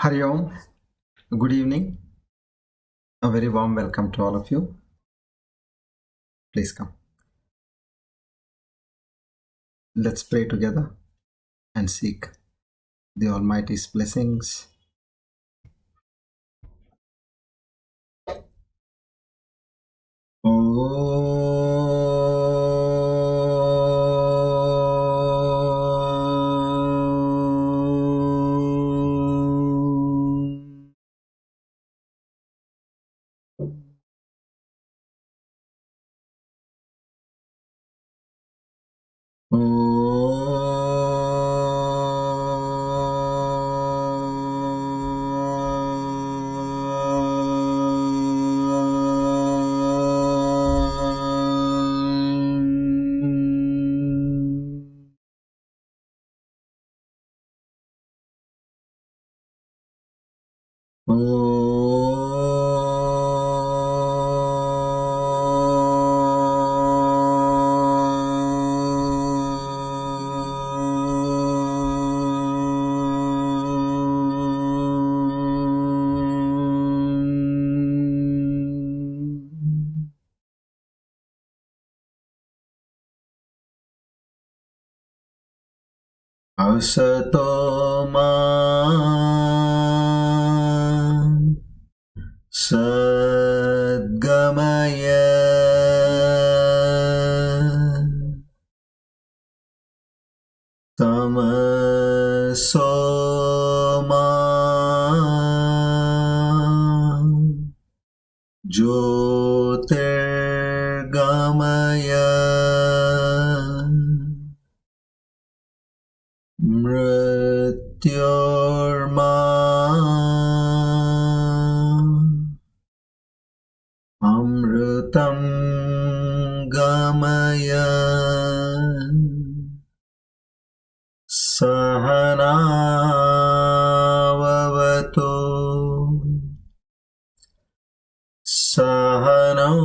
Hari Om. Good evening. A very warm welcome to all of you. Please come. Let's pray together and seek the Almighty's blessings. Asato ma sadgamaya tamaso ma jyotirgamaya mrityorma amritam gamaya sahanavavatu sahanau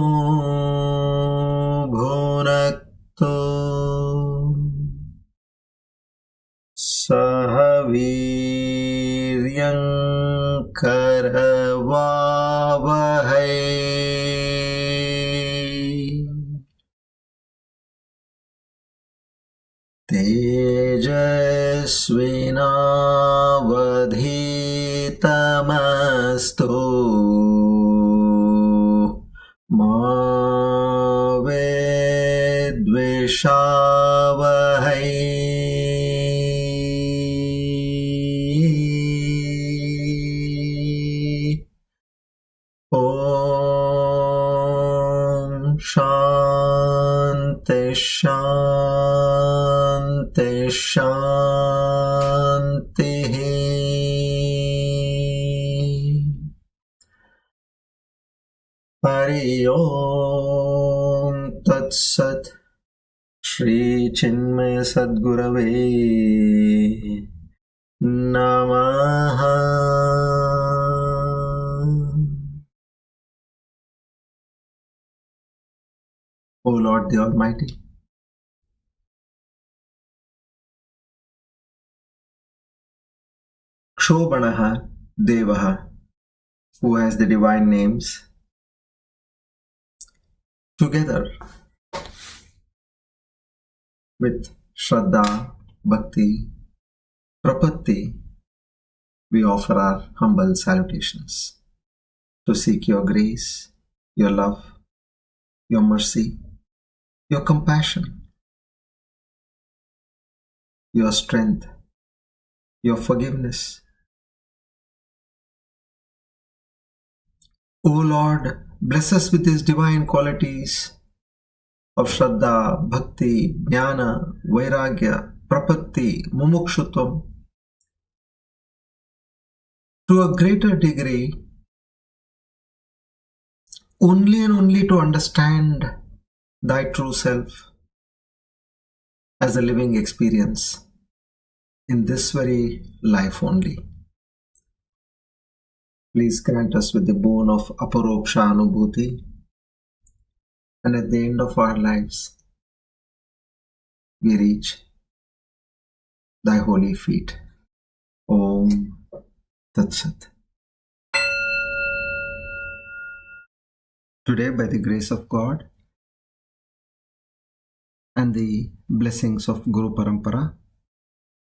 bhunaktu sahaviryam karavavahai tejasvinavadhitamastu ma vedvishavahai. Om Shanti Shanti Shanti. Hari Om Tat Sat. Shri Chinmaya Sadgurave Namaha. O Lord the Almighty, Kshobanaha Devaha, who has the divine names, together with Shraddha, Bhakti, Prapatti, we offer our humble salutations to seek your grace, your love, your mercy, your compassion, your strength, your forgiveness. O Lord, bless us with these divine qualities of Shraddha, Bhakti, Jnana, Vairagya, Prapatti, Mumukshutvam to a greater degree, only and only to understand thy true self as a living experience in this very life only. Please grant us with the boon of aparoksha anubhuti, and at the end of our lives, we reach thy holy feet. Om That's it. Today, by the grace of God and the blessings of Guru Parampara,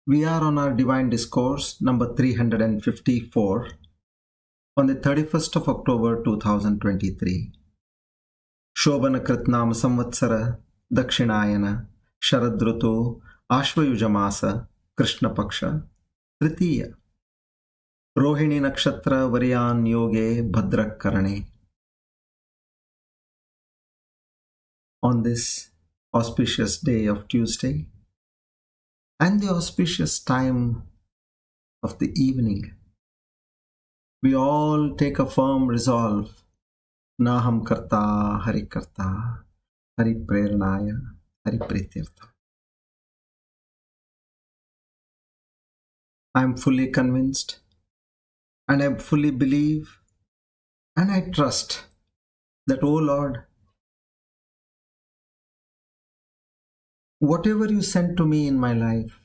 we are on our Divine Discourse number 354 on the 31st of October 2023. Shobhana Kritnam Samvatsara Dakshinayana Sharadruto Ashvayujamasa Krishna Paksha Tritiya Rohini Nakshatra Varyan Yoge Bhadrak Karane. On this auspicious day of Tuesday and the auspicious time of the evening, we all take a firm resolve. Na Ham Kartha, Hari Kartha, Hari Preranaya, Hari Prityartha. I am fully convinced and I fully believe and I trust that, O Lord, whatever you sent to me in my life,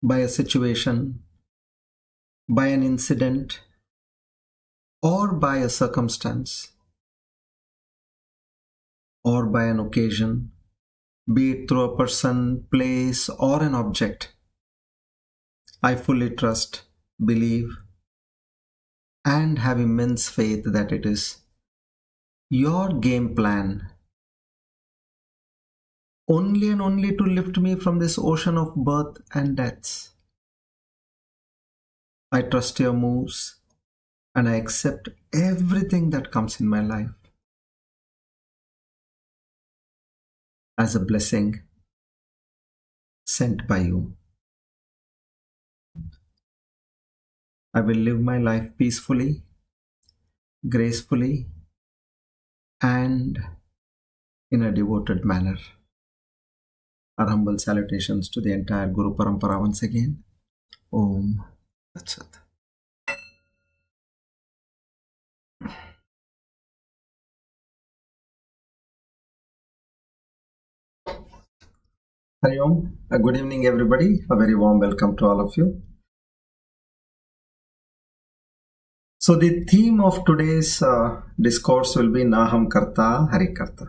by a situation, by an incident, or by a circumstance, or by an occasion, be it through a person, place, or an object, I fully trust, believe, and have immense faith that it is your game plan only and only to lift me from this ocean of birth and deaths. I trust your moves and I accept everything that comes in my life as a blessing sent by you. I will live my life peacefully, gracefully, and in a devoted manner. Our humble salutations to the entire Guru Parampara once again. Om Tat Sat. Hari Om. Good evening, everybody. A very warm welcome to all of you. So the theme of today's discourse will be Na Ham Kartha, Hari Kartha.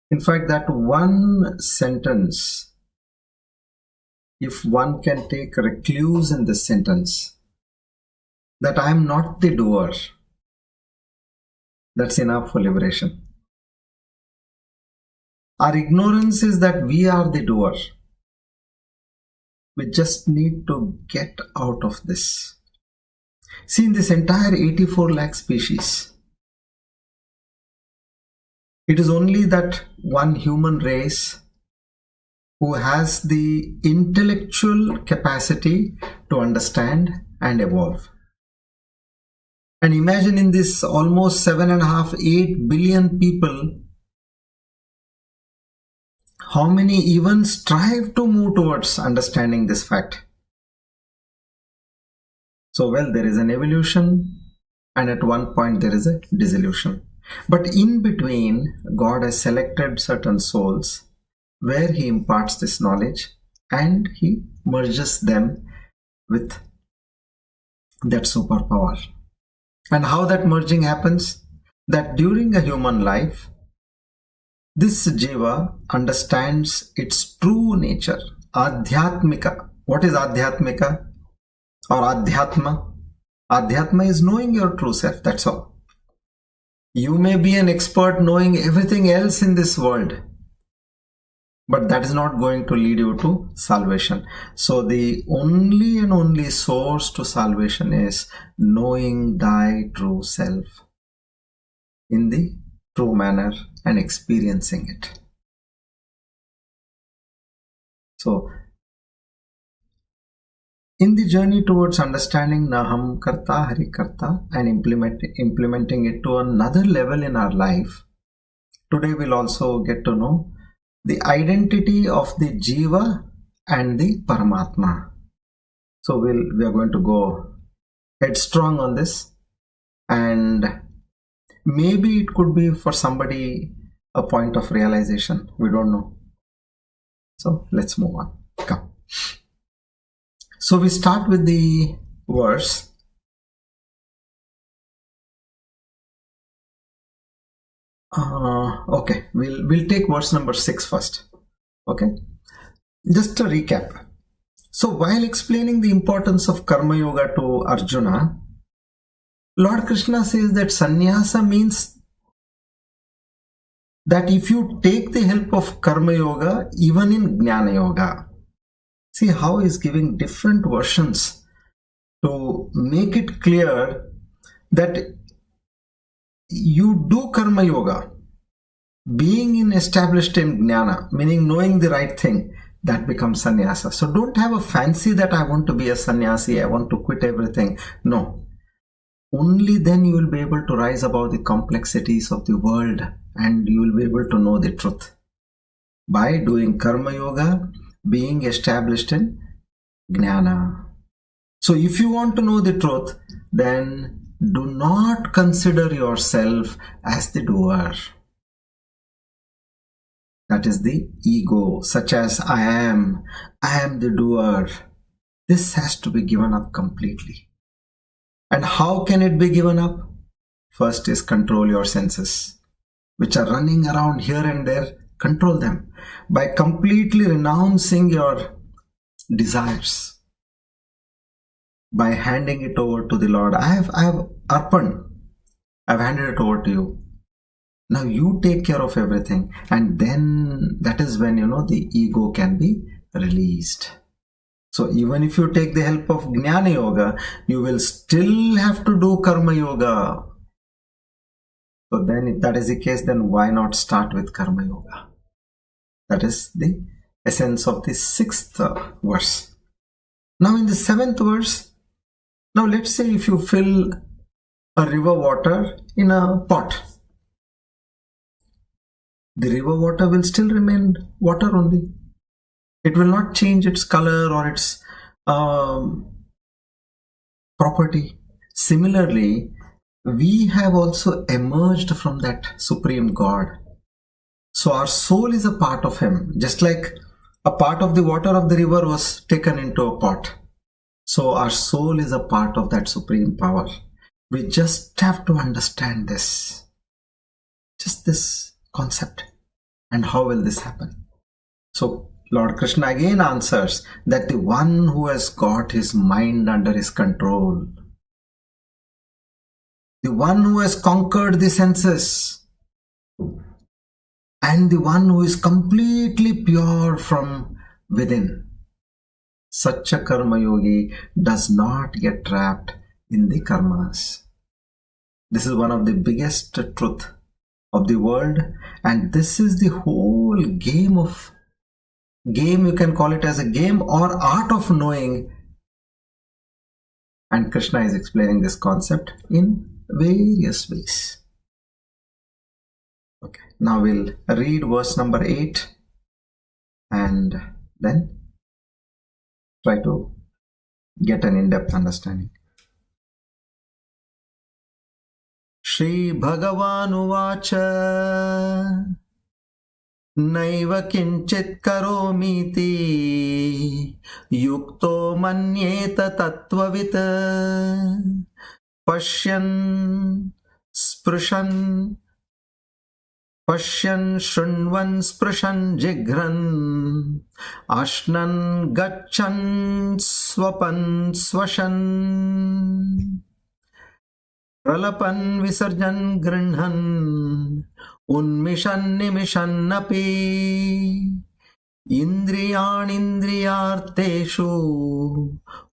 In fact, that one sentence, if one can take recluse in this sentence, that I am not the doer, that's enough for liberation. Our ignorance is that we are the doer. We just need to get out of this. See, in this entire 84 lakh species, it is only that one human race who has the intellectual capacity to understand and evolve. And imagine in this almost 7.5-8 billion people, how many even strive to move towards understanding this fact. So, well, there is an evolution and at one point there is a dissolution. But in between, God has selected certain souls where He imparts this knowledge and He merges them with that superpower. And how that merging happens? That during a human life, this jeeva understands its true nature, adhyatmika. What is adhyatmika or adhyatma? Adhyatma is knowing your true self, that's all. You may be an expert knowing everything else in this world, but that is not going to lead you to salvation. So the only and only source to salvation is knowing thy true self in the true manner and experiencing it. So, in the journey towards understanding Na Ham Kartha, Hari Kartha and implementing it to another level in our life, today we'll also get to know the identity of the jeeva and the Paramatma. So we are going to go headstrong on this, and maybe it could be for somebody a point of realization. We don't know. So let's move on. Come. So we start with the verse. Okay, we'll take verse number 6 first. Okay, just a recap. So while explaining the importance of Karma Yoga to Arjuna, Lord Krishna says that sannyasa means that if you take the help of Karma Yoga, even in Jnana Yoga, see how he's giving different versions to make it clear that you do Karma Yoga, being established in Jnana, meaning knowing the right thing, that becomes sannyasa. So don't have a fancy that I want to be a sannyasi, I want to quit everything. No. Only then you will be able to rise above the complexities of the world and you will be able to know the truth. By doing Karma Yoga, being established in Jnana. So if you want to know the truth, then do not consider yourself as the doer. That is the ego, such as I am the doer. This has to be given up completely. And how can it be given up? First is control your senses, which are running around here and there. Control them by completely renouncing your desires, by handing it over to the Lord. I have arpan. I've handed it over to you. Now you take care of everything, and then that is when the ego can be released. So even if you take the help of Jnana Yoga, you will still have to do Karma Yoga. So then if that is the case, then why not start with Karma Yoga? That is the essence of the 6th verse. Now in the 7th verse, now let's say if you fill a river water in a pot, the river water will still remain water only. It will not change its color or its property. Similarly, we have also emerged from that Supreme God. So our soul is a part of Him, just like a part of the water of the river was taken into a pot. So our soul is a part of that Supreme Power. We just have to understand this. Just this concept. And how will this happen? So Lord Krishna again answers that the one who has got his mind under his control, the one who has conquered the senses, and the one who is completely pure from within, such a karma yogi does not get trapped in the karmas. This is one of the biggest truth of the world, and this is the whole game, you can call it as a game or art of knowing, and Krishna is explaining this concept in various ways. Okay, now we'll read verse number 8 and then try to get an in-depth understanding. Shri Bhagavan Uvacha Naiva Kinchit Karomiti Yukto Manyeta Tattvavita Pashyan Shunvan Sprushan Jigran Ashnan Gachan Swapan Swashan Pralapan Visarjan Grinhan Unmishan Nimishan Napi Indriyan Indriyarteshu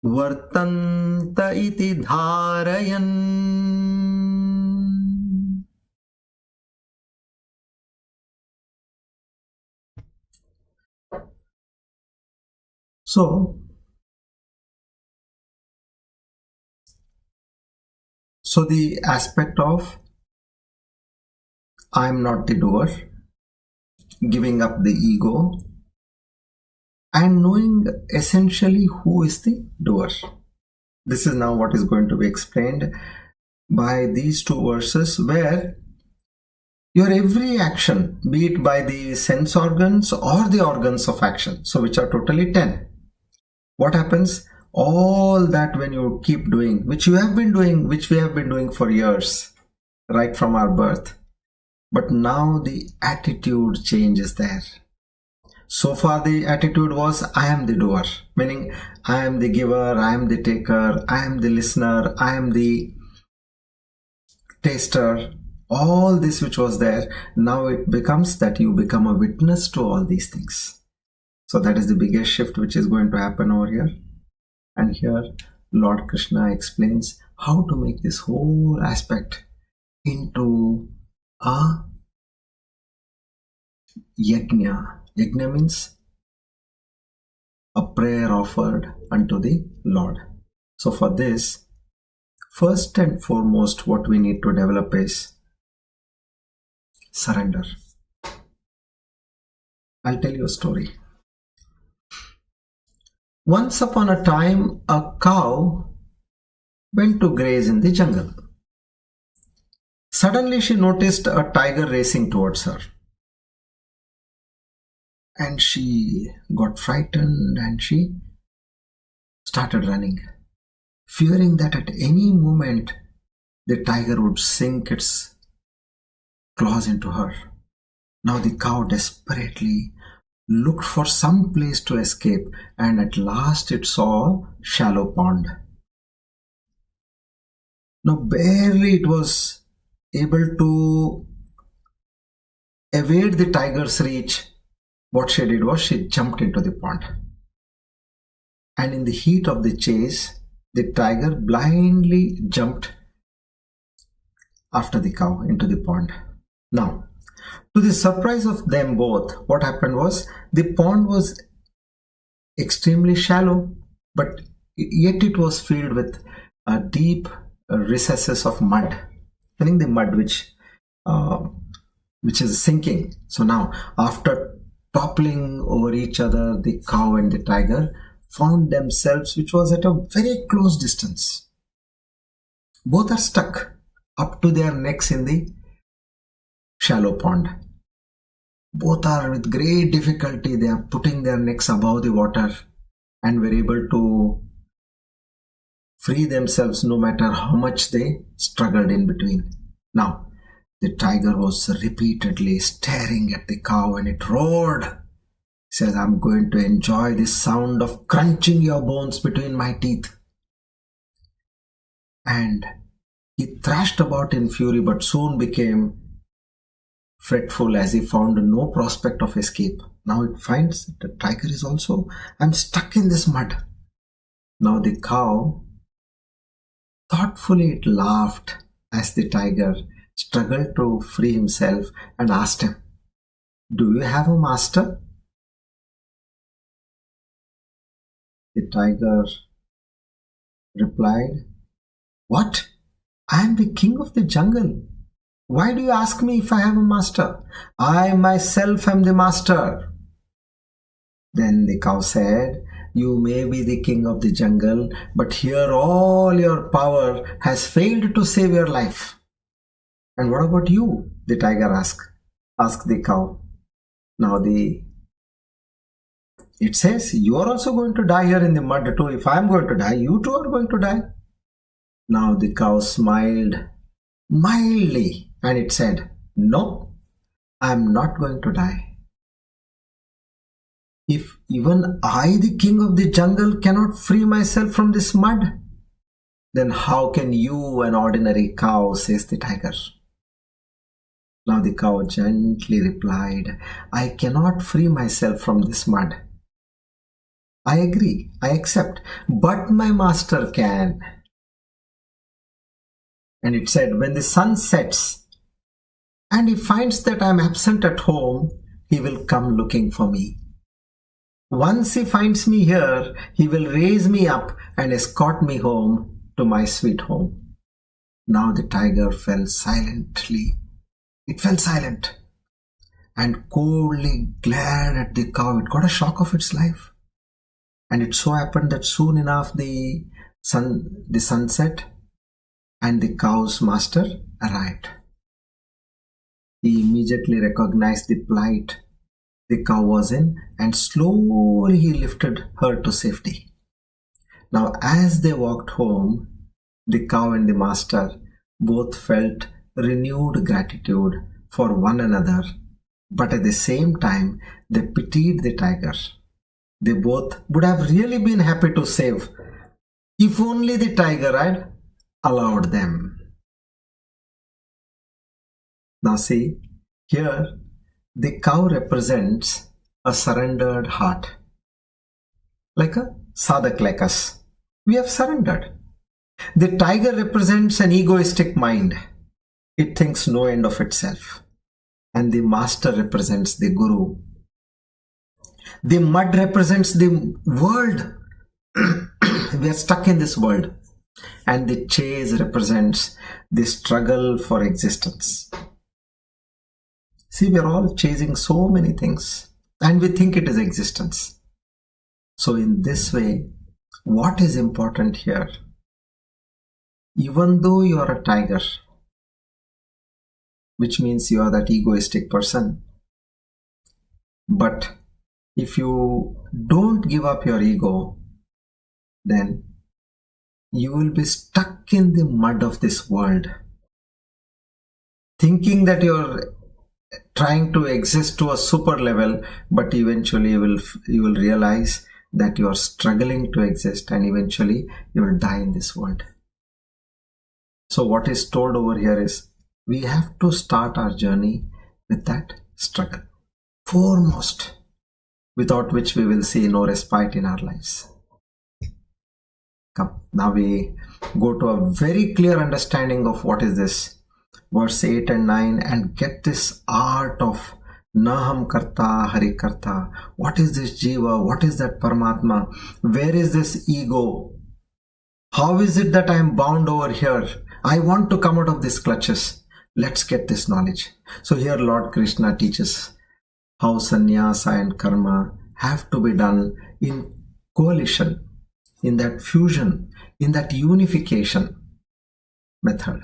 Vartanta iti dharayan. So the aspect of I am not the doer, giving up the ego, and knowing essentially who is the doer. This is now what is going to be explained by these two verses, where your every action, be it by the sense organs or the organs of action, so which are totally 10. What happens? all that when you keep doing, which you have been doing, which we have been doing for years, right from our birth. But now the attitude change is there. So far the attitude was, I am the doer, meaning I am the giver, I am the taker, I am the listener, I am the taster. All this which was there, now it becomes that you become a witness to all these things. So that is the biggest shift which is going to happen over here. And here Lord Krishna explains how to make this whole aspect into a Yagna. Yagna means a prayer offered unto the Lord. So for this, first and foremost, what we need to develop is surrender. I'll tell you a story. Once upon a time, a cow went to graze in the jungle. Suddenly she noticed a tiger racing towards her. And she got frightened and she started running, fearing that at any moment the tiger would sink its claws into her. Now the cow desperately looked for some place to escape, and at last it saw a shallow pond. Now barely it was able to evade the tiger's reach. What she did was she jumped into the pond. And in the heat of the chase, the tiger blindly jumped after the cow into the pond. Now, to the surprise of them both, what happened was the pond was extremely shallow, but yet it was filled with deep recesses of mud. I think the mud which is sinking. So now, after toppling over each other, the cow and the tiger found themselves, which was at a very close distance. Both are stuck up to their necks in the shallow pond. Both are with great difficulty, they are putting their necks above the water and were able to free themselves no matter how much they struggled in between. Now, the tiger was repeatedly staring at the cow and it roared. He says, I'm going to enjoy this sound of crunching your bones between my teeth. And he thrashed about in fury, but soon became fretful as he found no prospect of escape. Now it finds that the tiger is also, I'm stuck in this mud. Now the cow, thoughtfully it laughed as the tiger struggled to free himself and asked him, do you have a master? The tiger replied, what? I am the king of the jungle. Why do you ask me if I have a master? I myself am the master. Then the cow said, you may be the king of the jungle, but here all your power has failed to save your life. And what about you? The tiger asked the cow. Now it says, you are also going to die here in the mud too. If I am going to die, you too are going to die. Now the cow smiled mildly and it said, no, I am not going to die. If even I, the king of the jungle, cannot free myself from this mud, then how can you, an ordinary cow, says the tiger. Now the cow gently replied, I cannot free myself from this mud. I agree, I accept, but my master can. And it said, when the sun sets and he finds that I am absent at home, he will come looking for me. Once he finds me here, he will raise me up and escort me home to my sweet home. Now the tiger fell silently. It fell silent and coldly glared at the cow. It got a shock of its life. And it so happened that soon enough the sun set and the cow's master arrived. He immediately recognized the plight the cow was in and slowly he lifted her to safety. Now, as they walked home, the cow and the master both felt renewed gratitude for one another, but at the same time, they pitied the tiger. They both would have really been happy to save if only the tiger had allowed them. Now see, here the cow represents a surrendered heart. Like a sadhak like us. We have surrendered. The tiger represents an egoistic mind. It thinks no end of itself. And the master represents the guru. The mud represents the world. We are stuck in this world. And the chase represents the struggle for existence. See, we are all chasing so many things. And we think it is existence. So in this way, what is important here? Even though you are a tiger, which means you are that egoistic person, but if you don't give up your ego, then you will be stuck in the mud of this world, thinking that you're trying to exist to a super level, but eventually you will realize that you are struggling to exist, and eventually you will die in this world. So what is told over here is, we have to start our journey with that struggle foremost, without which we will see no respite in our lives. Come, now we go to a very clear understanding of what is this verse 8 and 9 and get this art of Na Ham Kartha, Hari Kartha. What is this jeeva? What is that Paramatma? Where is this ego? How is it that I am bound over here? I want to come out of these clutches. Let's get this knowledge. So here Lord Krishna teaches how sannyasa and karma have to be done in coalition, in that fusion, in that unification method.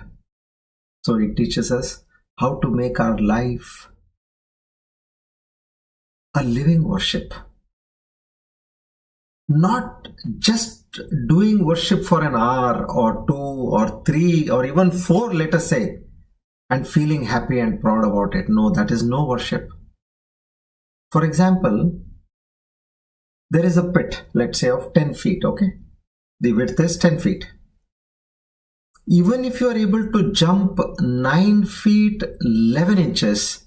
So it teaches us how to make our life a living worship. Not just doing worship for an hour or 2 or 3 or even 4, let us say, and feeling happy and proud about it. No, that is no worship. For example, there is a pit, let's say of 10 feet, okay? The width is 10 feet. Even if you are able to jump 9 feet 11 inches,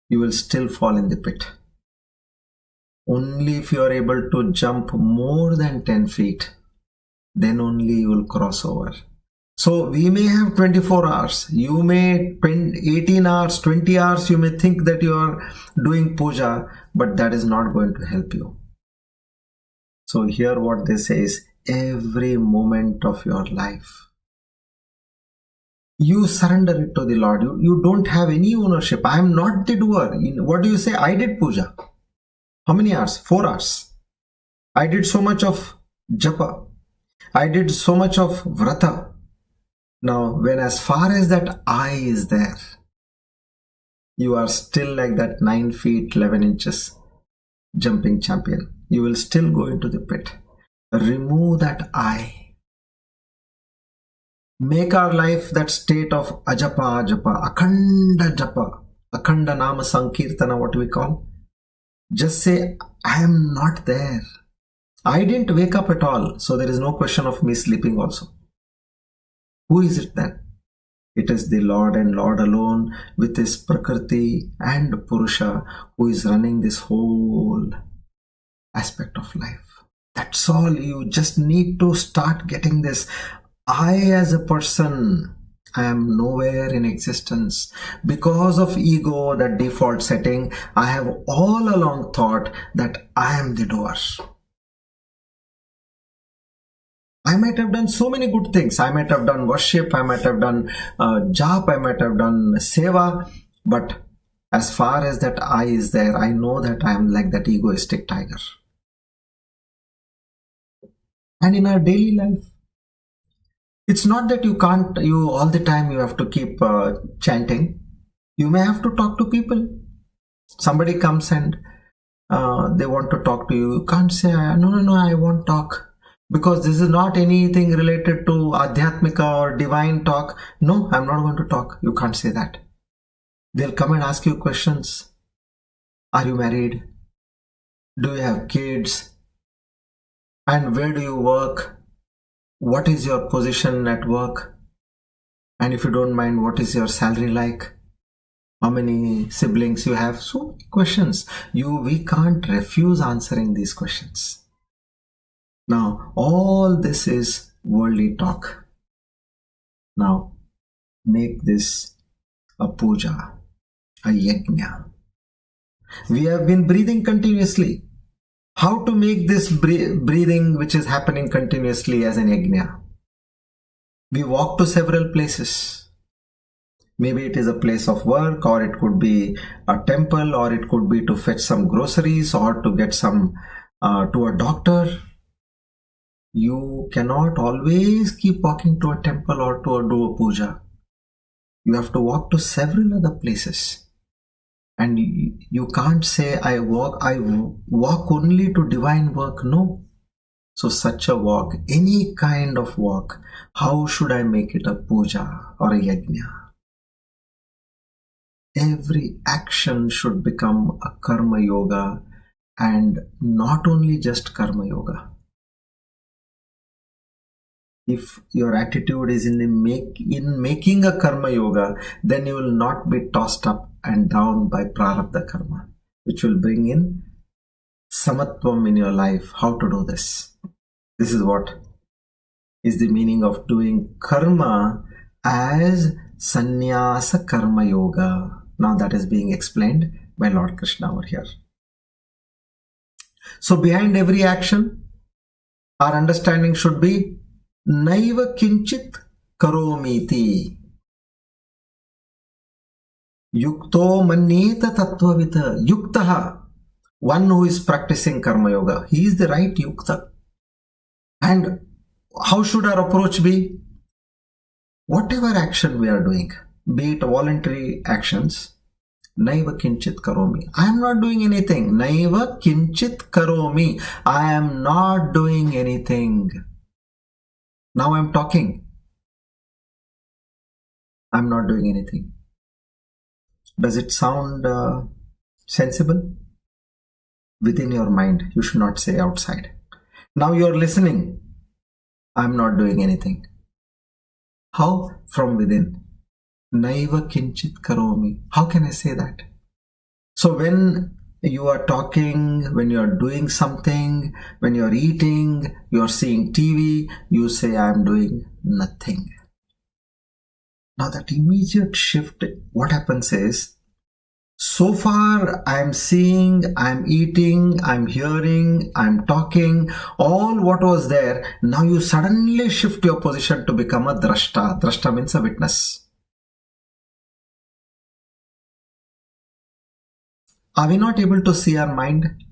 you will still fall in the pit. Only if you are able to jump more than 10 feet, then only you will cross over. So we may have 24 hours, you may spend 18 hours, 20 hours, you may think that you are doing puja, but that is not going to help you. So here what they say is, every moment of your life, you surrender it to the Lord. You don't have any ownership. I am not the doer. What do you say? I did puja. How many hours? 4 hours. I did so much of japa. I did so much of vrata. Now, when as far as that I is there, you are still like that 9 feet 11 inches jumping champion. You will still go into the pit. Remove that I. Make our life that state of ajapa, japa, akhanda japa, akhanda nama sankirtana, what we call. Just say, I am not there. I didn't wake up at all, so there is no question of me sleeping also. Who is it then? It is the Lord and Lord alone with his Prakriti and Purusha who is running this whole aspect of life. That's all. You just need to start getting this. I as a person, I am nowhere in existence. Because of ego, that default setting, I have all along thought that I am the doer. I might have done so many good things. I might have done worship, I might have done jap, I might have done seva. But as far as that I is there, I know that I am like that egoistic tiger. And in our daily life, it's not that you can't, all the time you have to keep chanting. You may have to talk to people. Somebody comes and they want to talk to you. You can't say, no, I won't talk. Because this is not anything related to Adhyatmika or divine talk. No, I'm not going to talk. You can't say that. They'll come and ask you questions. Are you married? Do you have kids? And where do you work? What is your position at work? And if you don't mind, what is your salary like? How many siblings you have? So many questions. We can't refuse answering these questions. Now, all this is worldly talk. Now, make this a puja, a yagna. We have been breathing continuously. How to make this breathing which is happening continuously as an yagna? We walk to several places. Maybe it is a place of work, or it could be a temple, or it could be to fetch some groceries, or to get some to a doctor. You cannot always keep walking to a temple or to do a puja. You have to walk to several other places. And you can't say, I walk only to divine work. No. So such a walk, any kind of walk, how should I make it a puja or a yagna? Every action should become a karma yoga, and not only just karma yoga. If your attitude is in making a karma yoga, then you will not be tossed up and down by prarabdha karma, which will bring in samatvam in your life. How to do this? This is what is the meaning of doing karma as SANYASA karma yoga. Now that is being explained by Lord Krishna over here. So behind every action, our understanding should be Naiva kinchit karomiti. Yukto manyeta tattvavita. Yuktaha. One who is practicing karma yoga. He is the right yukta. And how should our approach be? Whatever action we are doing, be it voluntary actions, Naiva kinchit karomi. I am not doing anything. Naiva kinchit karomi. I am not doing anything. Now I am talking. I am not doing anything. Does it sound sensible? Within your mind. You should not say outside. Now you are listening. I am not doing anything. How? From within. Naiva kinchit karomi. How can I say that? So when you are talking, when you are doing something, when you are eating, you are seeing TV, you say, I am doing nothing. Now that immediate shift, what happens is, so far I am seeing, I am eating, I am hearing, I am talking, all what was there, now you suddenly shift your position to become a drashta. Drashta means a witness. Are we not able to see our mind?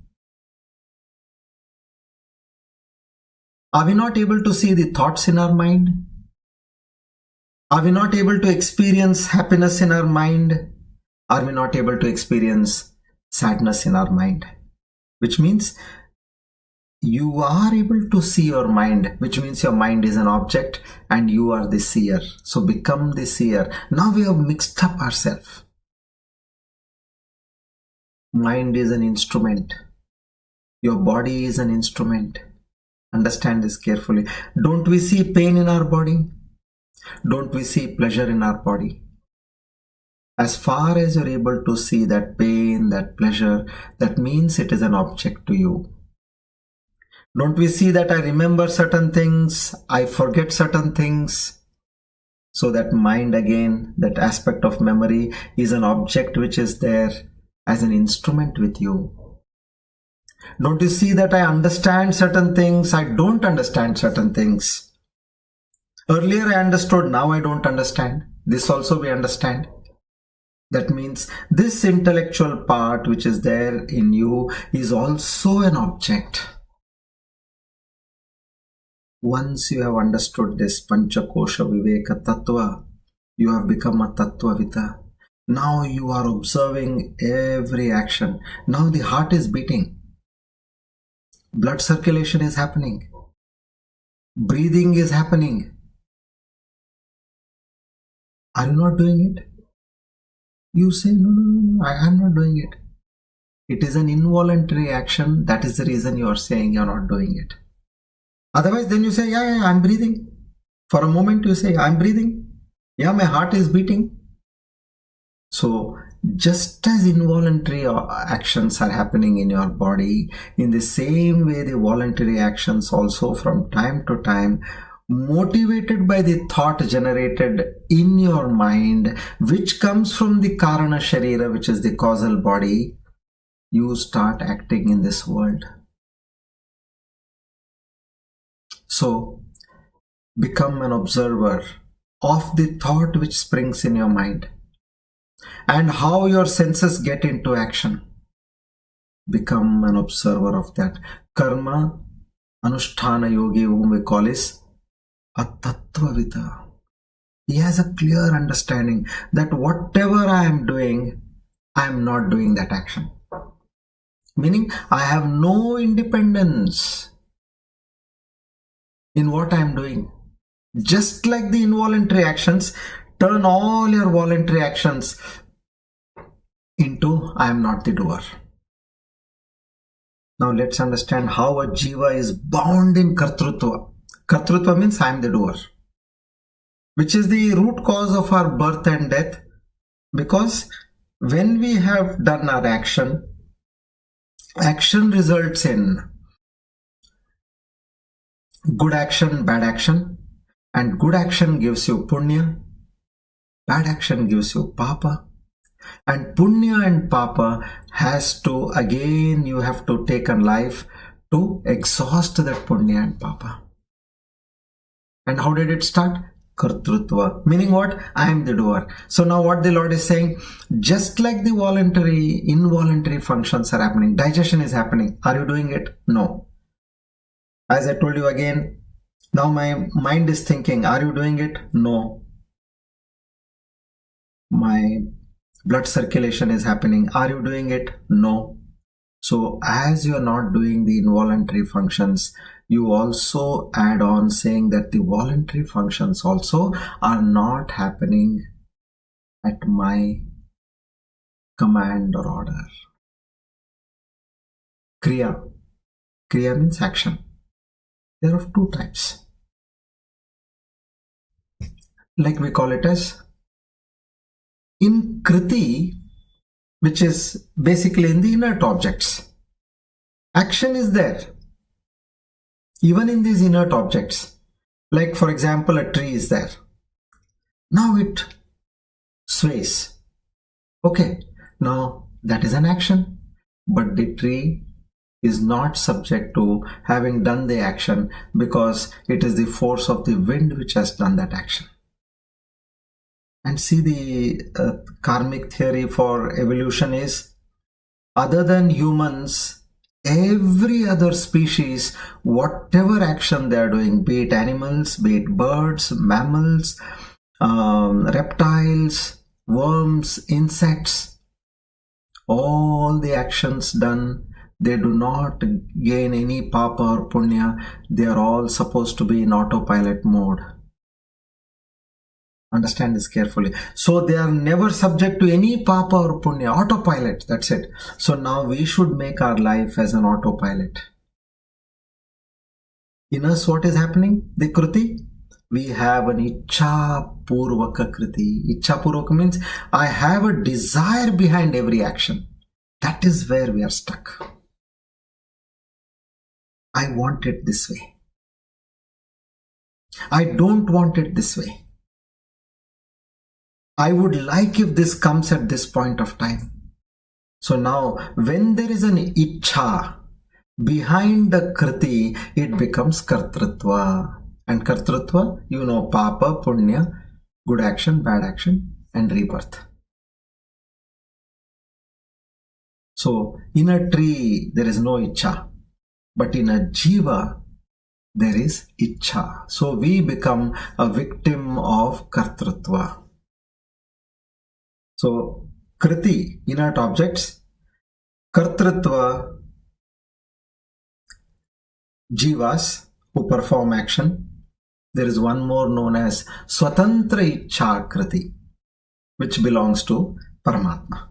Are we not able to see the thoughts in our mind? Are we not able to experience happiness in our mind? Are we not able to experience sadness in our mind? Which means you are able to see your mind, which means your mind is an object and you are the seer. So become the seer. Now we have mixed up ourselves. Mind is an instrument. Your body is an instrument. Understand this carefully. Don't we see pain in our body? Don't we see pleasure in our body? As far as you're able to see that pain, that pleasure, that means it is an object to you. Don't we see that I remember certain things, I forget certain things? So that mind again, that aspect of memory is an object which is there as an instrument with you. Don't you see that I understand certain things, I don't understand certain things? Earlier I understood, now I don't understand. This also we understand. That means this intellectual part which is there in you is also an object. Once you have understood this Panchakosha Viveka Tattva, you have become a Tattvavita. Now you are observing every action. Now the heart is beating. Blood circulation is happening. Breathing is happening. Are you not doing it? You say, no, I am not doing it. It is an involuntary action. That is the reason you are saying you are not doing it. Otherwise, then you say, yeah, I'm breathing. For a moment, you say, I'm breathing. Yeah, my heart is beating. So, just as involuntary actions are happening in your body, in the same way, the voluntary actions also from time to time, motivated by the thought generated in your mind, which comes from the Karana Sharira, which is the causal body, you start acting in this world. So, become an observer of the thought which springs in your mind and how your senses get into action. Become an observer of that. Karma, Anusthana Yogi, whom we call is a Tattvavita. He has a clear understanding that whatever I am doing, I am not doing that action. Meaning, I have no independence in what I am doing. Just like the involuntary actions, turn all your voluntary actions into I am not the doer. Now let's understand how a jeeva is bound in kartrutva. Kartrutva means I am the doer, which is the root cause of our birth and death, because when we have done our action results in good action, bad action, and good action gives you punya, bad action gives you papa, and punya and papa has to, again you have to take a life to exhaust that punya and papa. And how did it start? Kartrutva, meaning what? I am the doer. So now what the Lord is saying, just like the voluntary, involuntary functions are happening, digestion is happening. Are you doing it? No. As I told you again, now my mind is thinking, are you doing it? No. My blood circulation is happening. Are you doing it? No. So as you are not doing the involuntary functions, you also add on saying that the voluntary functions also are not happening at my command or order. Kriya. Kriya means action. There are of two types. Like we call it as in kriti, which is basically in the inert objects. Action is there. Even in these inert objects. Like for example, a tree is there. Now it sways. Okay, now that is an action. But the tree is not subject to having done the action, because it is the force of the wind which has done that action. And see, the karmic theory for evolution is, other than humans, every other species, whatever action they are doing, be it animals, be it birds, mammals, reptiles, worms, insects, all the actions done, they do not gain any papa or punya. They are all supposed to be in autopilot mode. Understand this carefully. So they are never subject to any papa or punya. Autopilot, that's it. So now we should make our life as an autopilot. In us, what is happening? The kriti. We have an ichha purvaka kriti. Ichha purvaka means I have a desire behind every action. That is where we are stuck. I want it this way. I don't want it this way. I would like if this comes at this point of time. So now, when there is an ichha behind the kriti, it becomes kartrutva. And kartrutva, you know, papa, punya, good action, bad action, and rebirth. So, in a tree, there is no ichha. But in a jiva, there is ichha. So, we become a victim of kartrutva. So, kriti, inert objects, kartrutva, jivas, who perform action. There is one more known as Swatantra Ichhakriti, which belongs to Paramatma,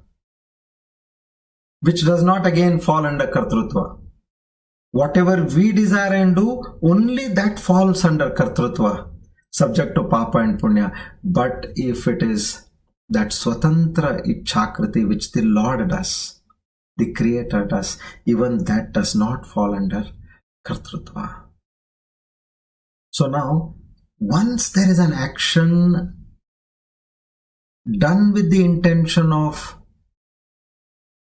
which does not again fall under Kartrutva. Whatever we desire and do, only that falls under Kartrutva, subject to Papa and Punya. But if it is that Swatantra Ichhakriti which the Lord does, the Creator does, even that does not fall under Kartrutva. So now, once there is an action done with the intention of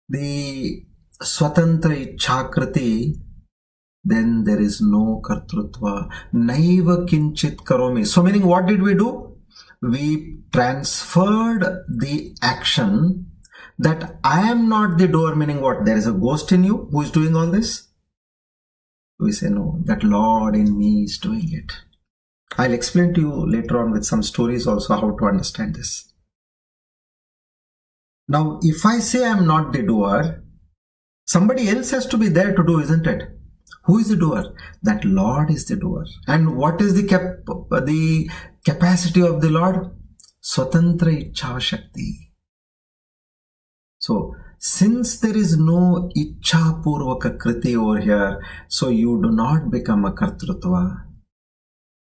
the Swatantra Ichhakriti, then there is no Kartrutva. Naiva kinchit karomi. So meaning, what did we do? We transferred the action that I am not the doer, meaning what? There is a ghost in you who is doing all this. We say, no, that Lord in me is doing it. I'll explain to you later on with some stories also how to understand this. Now, if I say I'm not the doer, somebody else has to be there to do, isn't it? Who is the doer? That Lord is the doer. And what is the capacity of the Lord? Swatantra Ichha Shakti. So, since there is no Ichha Purvaka Kriti over here, so you do not become a Kartrutva.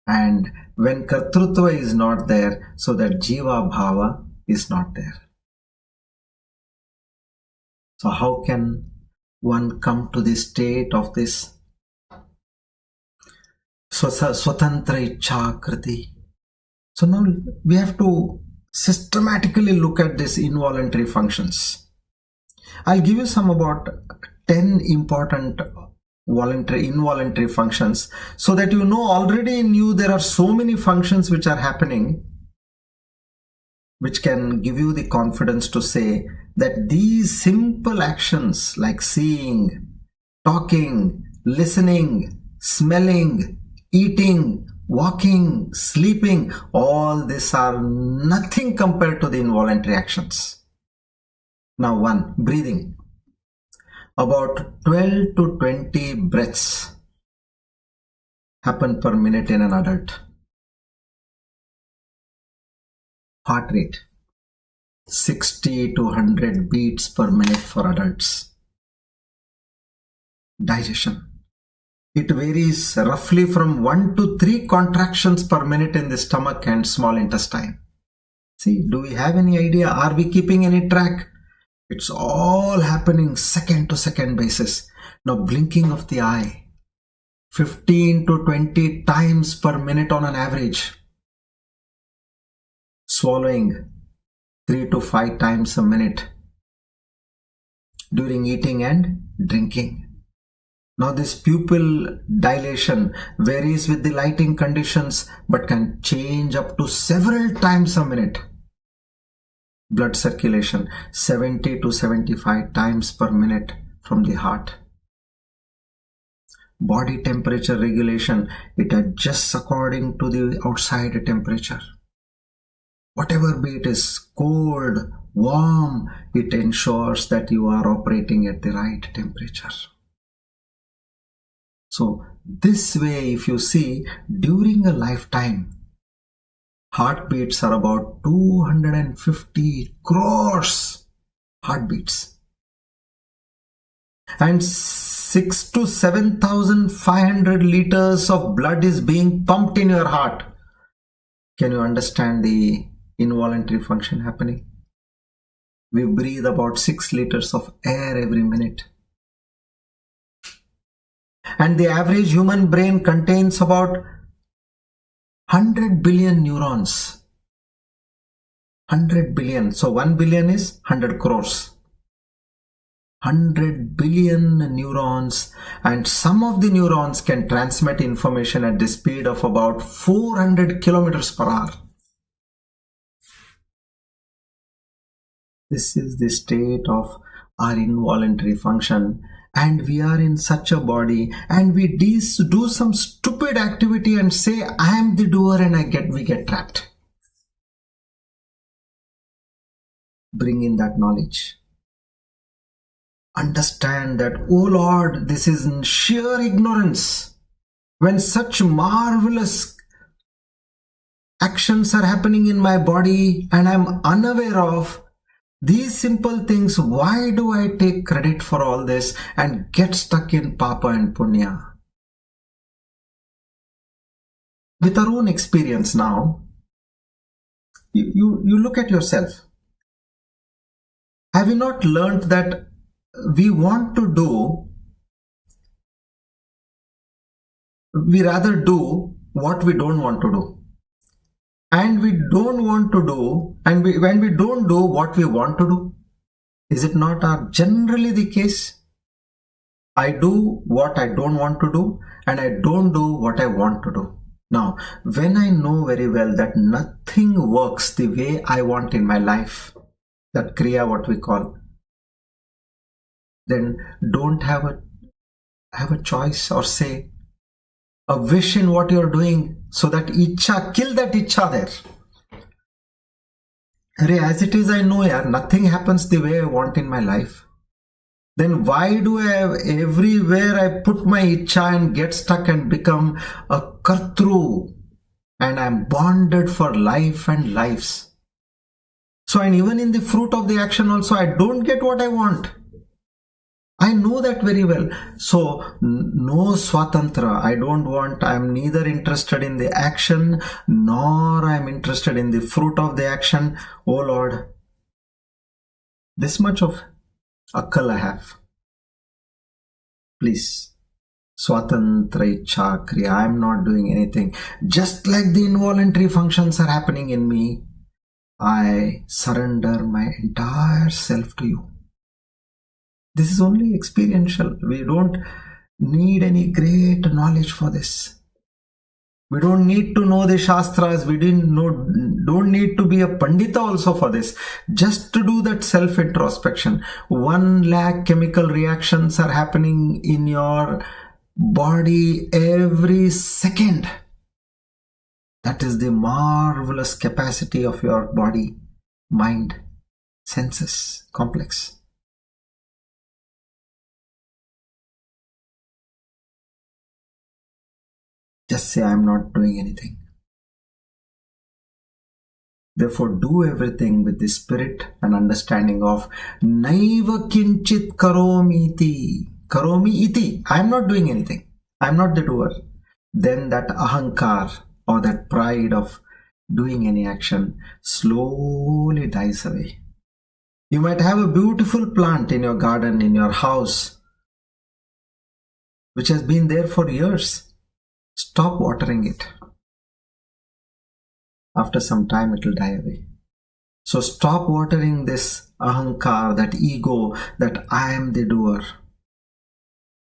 And when Kartrutva is not there, so that Jiva Bhava is not there. So how can one come to the state of this Swatantra Ichha Kriti? So now we have to systematically look at these involuntary functions. I'll give you some about 10 important involuntary functions, so that you know already in you there are so many functions which are happening, which can give you the confidence to say that these simple actions like seeing, talking, listening, smelling, eating, walking, sleeping, all these are nothing compared to the involuntary actions. Now, one, breathing. About 12 to 20 breaths happen per minute in an adult. Heart rate, 60 to 100 beats per minute for adults. Digestion. It varies roughly from 1 to 3 contractions per minute in the stomach and small intestine. See, do we have any idea? Are we keeping any track? It's all happening second to second basis. Now, blinking of the eye, 15 to 20 times per minute on an average. Swallowing, 3 to 5 times a minute during eating and drinking. Now, this pupil dilation varies with the lighting conditions but can change up to several times a minute. Blood circulation, 70 to 75 times per minute from the heart. Body temperature regulation, it adjusts according to the outside temperature. Whatever be it is, cold, warm, it ensures that you are operating at the right temperature. So this way, if you see, during a lifetime, heartbeats are about 250 crores heartbeats. And 6 to 7,500 liters of blood is being pumped in your heart. Can you understand the involuntary function happening? We breathe about 6 liters of air every minute. And the average human brain contains about 100 billion neurons. 100 billion. So 1 billion is 100 crores. 100 billion neurons, and some of the neurons can transmit information at the speed of about 400 kilometers per hour. This is the state of our involuntary function, and we are in such a body, and we do some stupid activity and say, I am the doer, and we get trapped. Bring in that knowledge. Understand that, oh Lord, this is sheer ignorance. when such marvelous actions are happening in my body and I'm unaware of these simple things, why do I take credit for all this and get stuck in Papa and Punya? With our own experience now, you look at yourself. Have you not learned that we want to do, we rather do what we don't want to do? And we don't want to do, and when we don't do what we want to do, is it not generally the case? I do what I don't want to do, and I don't do what I want to do. Now, when I know very well that nothing works the way I want in my life, that Kriya, what we call, then don't have a choice or say, a wish in what you're doing, so that Ichcha, kill that Ichcha there. As it is, I know nothing happens the way I want in my life. Then why do I have everywhere I put my Ichcha and get stuck and become a Kartru, and I'm bonded for life and lives. So, and even in the fruit of the action also, I don't get what I want. I know that very well. So, no swatantra. I don't want, I'm neither interested in the action, nor I'm interested in the fruit of the action. Oh Lord, this much of akal I have. Please, swatantra ichha kriya. I'm not doing anything. Just like the involuntary functions are happening in me, I surrender my entire self to you. This is only experiential. We don't need any great knowledge for this. We don't need to know the Shastras. We don't need to be a Pandita also for this. Just to do that self-introspection. 1 lakh chemical reactions are happening in your body every second. That is the marvelous capacity of your body, mind, senses, complex. Just say, I'm not doing anything. Therefore, do everything with the spirit and understanding of Naiva kinchit karomi iti. Karomi iti. I'm not doing anything. I'm not the doer. Then that ahankar, or that pride of doing any action, slowly dies away. You might have a beautiful plant in your garden, in your house, which has been there for years. Stop watering it. After some time it will die away. So stop watering this ahankar, that ego, that I am the doer.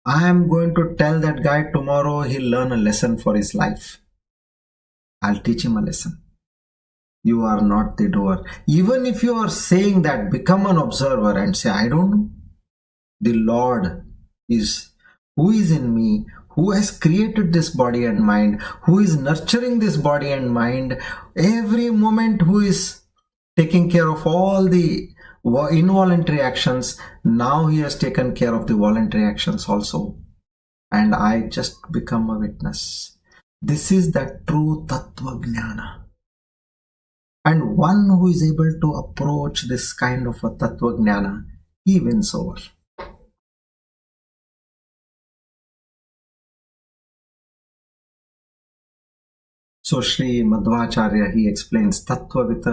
I am going to tell that guy tomorrow he'll learn a lesson for his life. I'll teach him a lesson. You are not the doer. Even if you are saying that, become an observer and say, I don't know. The Lord is who is in me, who has created this body and mind, who is nurturing this body and mind, every moment who is taking care of all the involuntary actions. Now he has taken care of the voluntary actions also. And I just become a witness. This is that true Tattva Jnana. And one who is able to approach this kind of a Tattva Jnana, he wins over. So Sri Madhvacharya, he explains Tattva with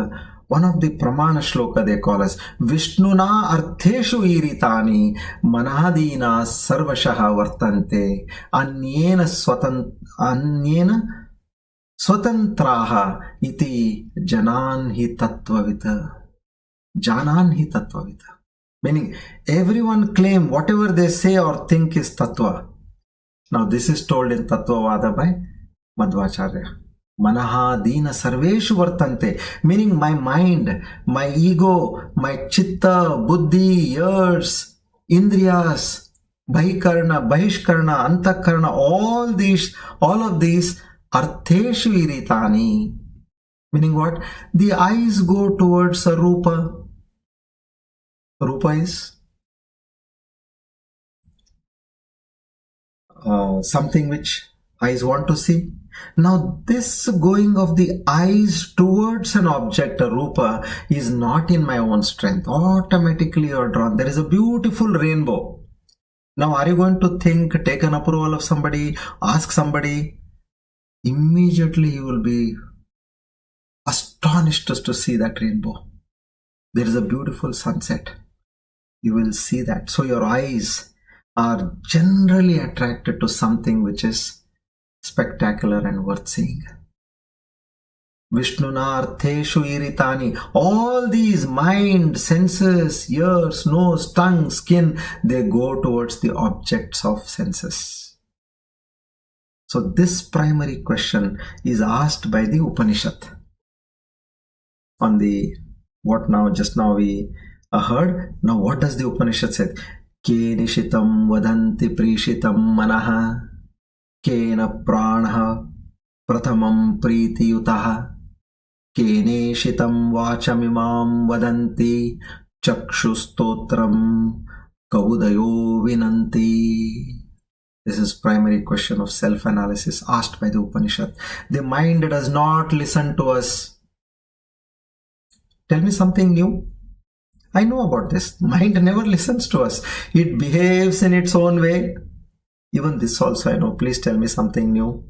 one of the Pramana Shloka they call as Vishnuna Artheshu Iritani Manadina Sarvashaha Vartante Anyena Swatantraha Iti Jananhi Tattvavita. Jananhi Tattvavita. Meaning, everyone claim whatever they say or think is Tattva. Now this is told in Tattvavada by Madhvacharya. Manaha dina sarveshu vartante, meaning my mind, my ego, my chitta, buddhi, ears, indriyas, bahikarna, bahishkarna, antakarna, all of these artheshu iritani. Meaning what? The eyes go towards a rupa. Rupa is something which Eyes want to see. Now this going of the eyes towards an object, a rupa, is not in my own strength. Automatically you are drawn. There is a beautiful rainbow. Now are you going to think, take an approval of somebody, ask somebody? Immediately you will be astonished to see that rainbow. There is a beautiful sunset. You will see that. So your eyes are generally attracted to something which is spectacular and worth seeing. Vishnuna artheshu iritani. All these mind, senses, ears, nose, tongue, skin, they go towards the objects of senses. So this primary question is asked by the Upanishad. On the what now, just now we heard. Now what does the Upanishad say? Ke nishitam vadanti prishitam manaha. Kena pranaha pratamam priti yutaha. Kene shitam vachamimam vadanti chakshustotram kaudayo vinanti. This is primary question of self-analysis asked by the Upanishad. The mind does not listen to us. Tell me something new. I know about this. Mind never listens to us. It behaves in its own way. Even this also I know. Please tell me something new.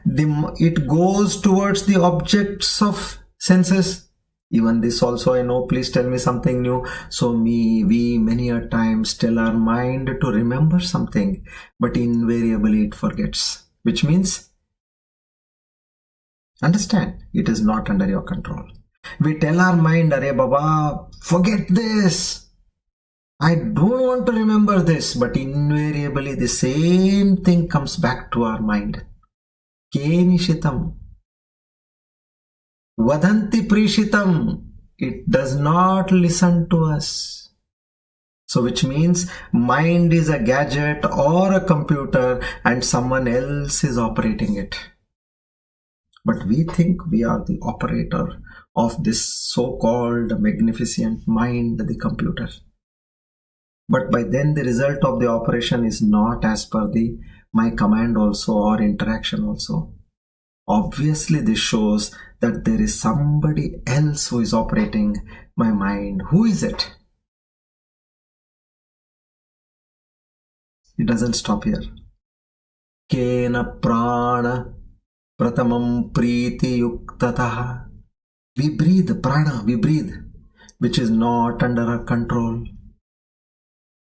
It goes towards the objects of senses. Even this also I know. Please tell me something new. So we many a times tell our mind to remember something, but invariably it forgets. Which means, understand, it is not under your control. We tell our mind, Arey Baba, forget this. I don't want to remember this, but invariably the same thing comes back to our mind. Kenishitam. Vadanti prishitam. It does not listen to us. So which means mind is a gadget or a computer and someone else is operating it. But we think we are the operator of this so-called magnificent mind, the computer. But by then the result of the operation is not as per my command also or interaction also. Obviously this shows that there is somebody else who is operating my mind. Who is it? It doesn't stop here. Kena prana pratamam priti yuktataha. We breathe, prana, we breathe, which is not under our control.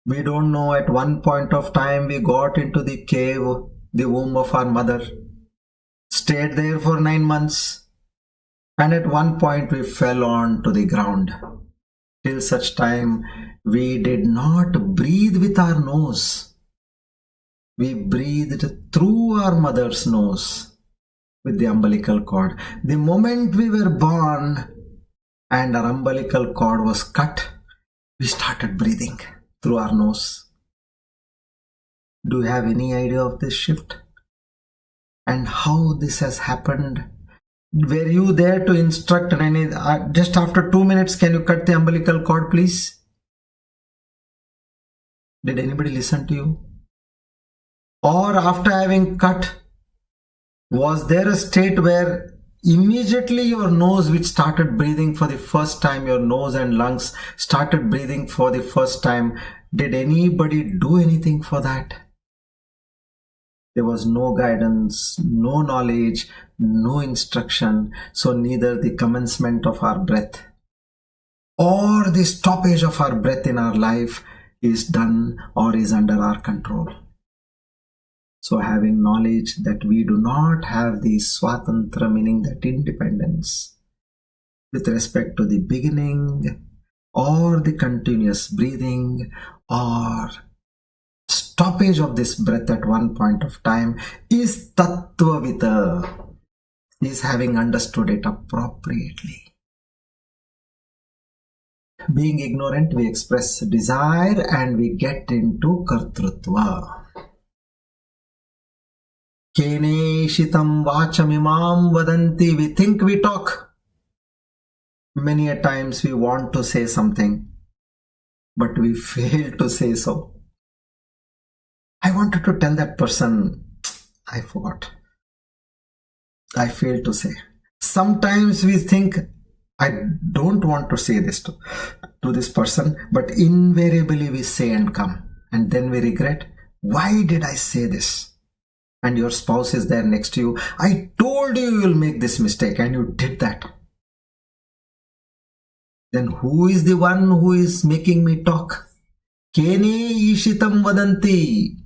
We don't know, at one point of time we got into the cave, the womb of our mother, stayed there for 9 months, and at one point we fell on to the ground. Till such time we did not breathe with our nose. We breathed through our mother's nose with the umbilical cord. The moment we were born and our umbilical cord was cut, we started breathing through our nose. Do you have any idea of this shift? And how this has happened? Were you there to instruct just after 2 minutes, can you cut the umbilical cord please? Did anybody listen to you? Or after having cut, was there a state where immediately your nose, which started breathing for the first time, your nose and lungs started breathing for the first time, did anybody do anything for that? There was no guidance, no knowledge, no instruction. So neither the commencement of our breath or the stoppage of our breath in our life is done or is under our control. So having knowledge that we do not have the swatantra, meaning that independence, with respect to the beginning or the continuous breathing or stoppage of this breath at one point of time, is tattvavita, is having understood it appropriately. Being ignorant, we express desire and we get into kartrutva. Kene shitam vachamimam vadanti. We think we talk. Many a times we want to say something, but we fail to say so. I wanted to tell that person, I forgot. I fail to say. Sometimes we think, I don't want to say this to this person, but invariably we say and come. And then we regret, why did I say this? And your spouse is there next to you. I told you will make this mistake and you did that. Then who is the one who is making me talk? Kene ishitam vadanti.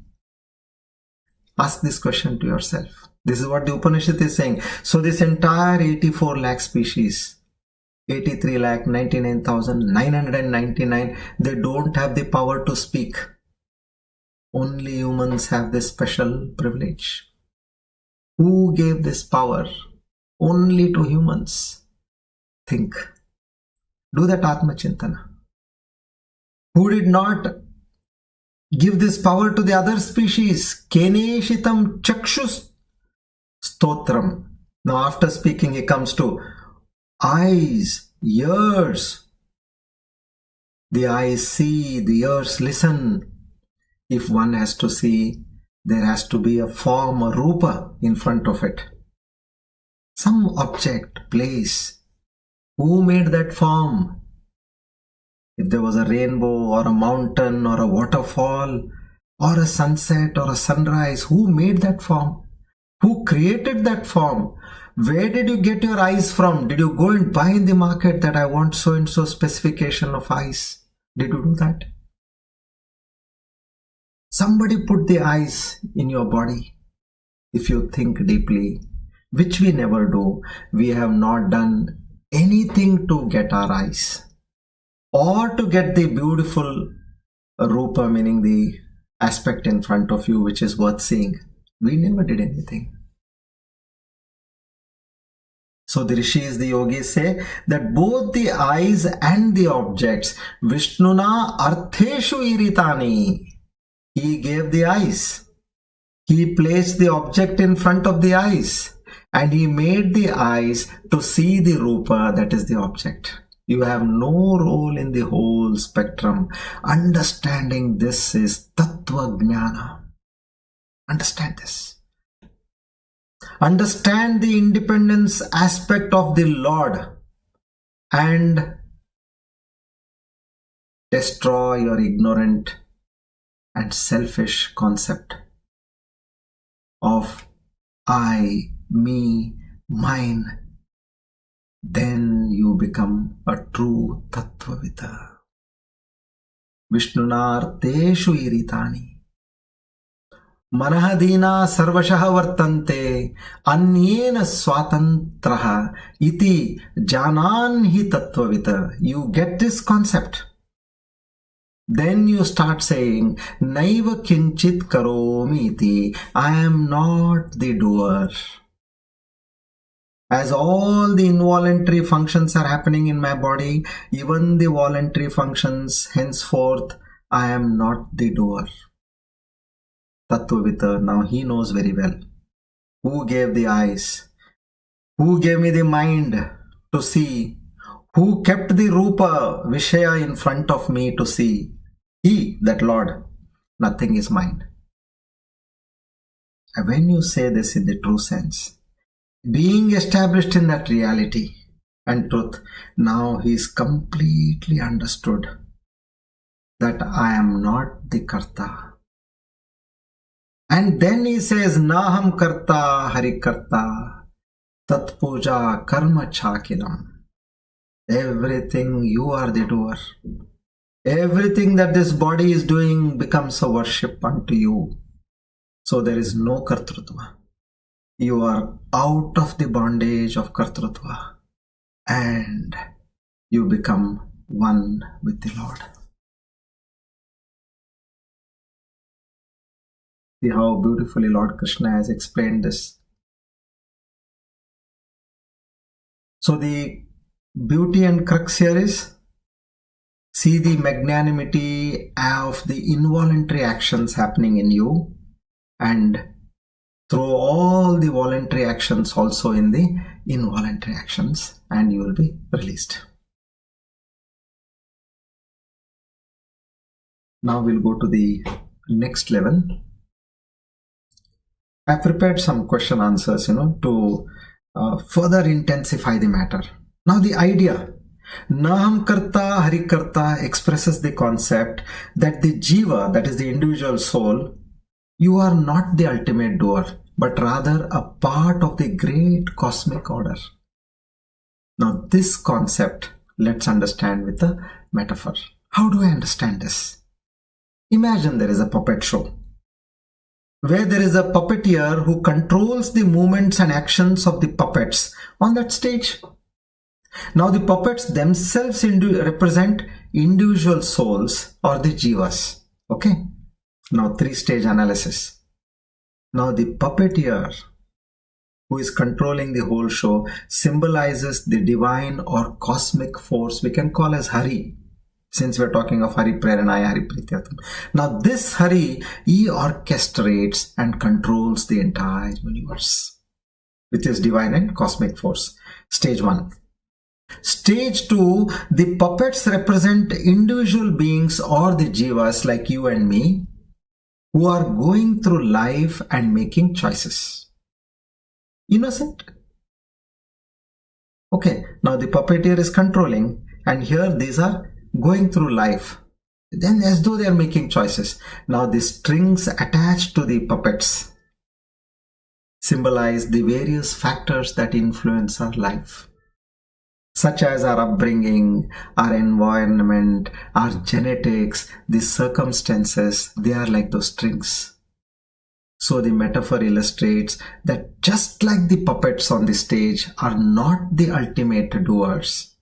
Ask this question to yourself. This is what the Upanishad is saying. So this entire 84 lakh species, 83,99,999, they don't have the power to speak. Only humans have this special privilege. Who gave this power? Only to humans. Think. Do that Atma Chintana. Who did not give this power to the other species? Keneshitam chakshus stotram. Now after speaking he comes to eyes, ears. The eyes see, the ears listen. If one has to see, there has to be a form, a rupa in front of it. Some object, place. Who made that form? If there was a rainbow or a mountain or a waterfall or a sunset or a sunrise, who made that form? Who created that form? Where did you get your eyes from? Did you go and buy in the market that I want so and so specification of eyes? Did you do that? Somebody put the eyes in your body. If you think deeply, which we never do, we have not done anything to get our eyes or to get the beautiful rupa, meaning the aspect in front of you which is worth seeing. We never did anything. So the rishis, the yogis say that both the eyes and the objects, Vishnuna artheshu iritani. He gave the eyes. He placed the object in front of the eyes. And he made the eyes to see the rupa, that is the object. You have no role in the whole spectrum. Understanding this is tattva jnana. Understand this. Understand the independence aspect of the Lord and destroy your ignorant and selfish concept of I, me, mine. Then you become a true tattvavita. Vishnunarteshu iritani. Manahadina sarvashaha vartante anyena swatantraha iti jananhi tattvavita. You get this concept. Then you start saying, Naiva kinchit karomi iti. I am not the doer. As all the involuntary functions are happening in my body, even the voluntary functions, henceforth, I am not the doer. Tattvavita, now he knows very well. Who gave the eyes? Who gave me the mind to see? Who kept the rupa, vishaya in front of me to see? He, that Lord. Nothing is mine. And when you say this in the true sense, being established in that reality and truth, now he is completely understood that I am not the Karta. And then he says, Na Ham Kartha, Hari Karta, Tat Puja, Karma Chakilam. Everything you are the doer. Everything that this body is doing becomes a worship unto you. So there is no Kartrutva. You are out of the bondage of Kartrutva and you become one with the Lord. See how beautifully Lord Krishna has explained this. So the beauty and crux here is, see the magnanimity of the involuntary actions happening in you and throw all the voluntary actions also in the involuntary actions and you will be released. Now we'll go to the next level. I prepared some question answers, to further intensify the matter. Now the idea, Na Ham Kartha, Hari Kartha, expresses the concept that the jeeva, that is the individual soul, you are not the ultimate doer, but rather a part of the great cosmic order. Now this concept, let's understand with a metaphor. How do I understand this? Imagine there is a puppet show where there is a puppeteer who controls the movements and actions of the puppets on that stage. Now the puppets themselves represent individual souls or the jivas. Okay. Now 3-stage analysis. Now the puppeteer who is controlling the whole show symbolizes the divine or cosmic force we can call as Hari. Since we're talking of Hari Preranaya, Hari Prityatam. Now this Hari, he orchestrates and controls the entire universe with his divine and cosmic force. Stage 1. Stage 2, the puppets represent individual beings or the jivas like you and me who are going through life and making choices. Innocent. Okay, now the puppeteer is controlling, and here these are going through life. Then as though they are making choices. Now the strings attached to the puppets symbolize the various factors that influence our life, such as our upbringing, our environment, our genetics, the circumstances. They are like those strings. So the metaphor illustrates that just like the puppets on the stage are not the ultimate doers,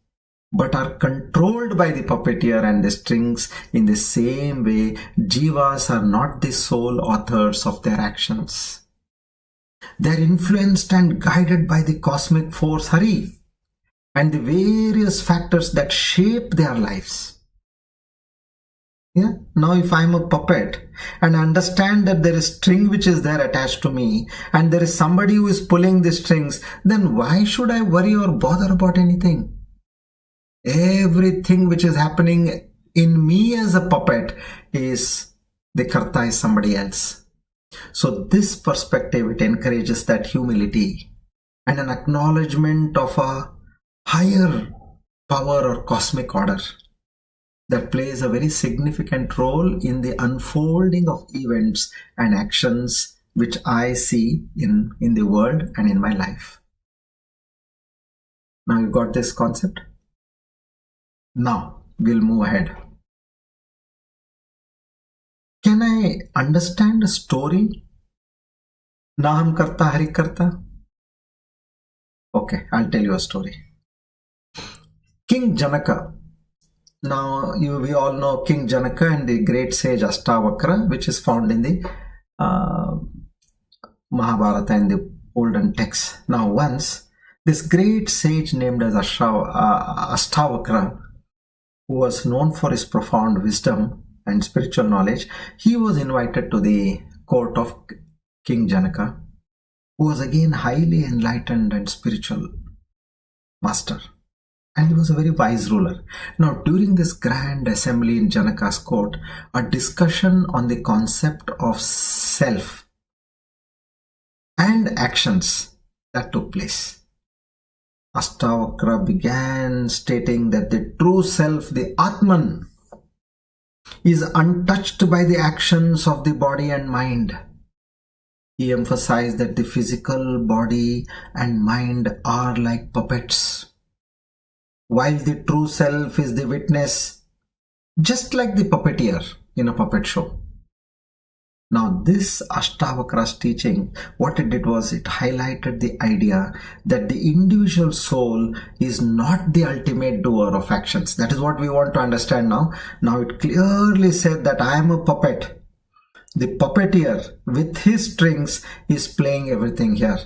but are controlled by the puppeteer and the strings, in the same way, jivas are not the sole authors of their actions. They are influenced and guided by the cosmic force Hari and the various factors that shape their lives. Yeah. Now if I am a puppet and understand that there is string which is there attached to me and there is somebody who is pulling the strings, then why should I worry or bother about anything? Everything which is happening in me as a puppet is the karta is somebody else. So this perspective, it encourages that humility and an acknowledgement of a higher power or cosmic order that plays a very significant role in the unfolding of events and actions which I see in the world and in my life. Now you got this concept? Now we'll move ahead. Can I understand a story? Na Ham Kartha, Hari Kartha? Okay, I'll tell you a story. King Janaka. Now we all know King Janaka and the great sage Ashtavakra, which is found in the Mahabharata and the olden texts. Now once this great sage named as Ashtavakra, who was known for his profound wisdom and spiritual knowledge, he was invited to the court of King Janaka, who was again highly enlightened and spiritual master. And he was a very wise ruler. Now during this grand assembly in Janaka's court, a discussion on the concept of self and actions that took place. Ashtavakra began stating that the true self, the Atman, is untouched by the actions of the body and mind. He emphasized that the physical body and mind are like puppets, while the true self is the witness, just like the puppeteer in a puppet show. Now this Ashtavakra's teaching, what it did was it highlighted the idea that the individual soul is not the ultimate doer of actions. That is what we want to understand now. Now it clearly said that I am a puppet. The puppeteer with his strings is playing everything here.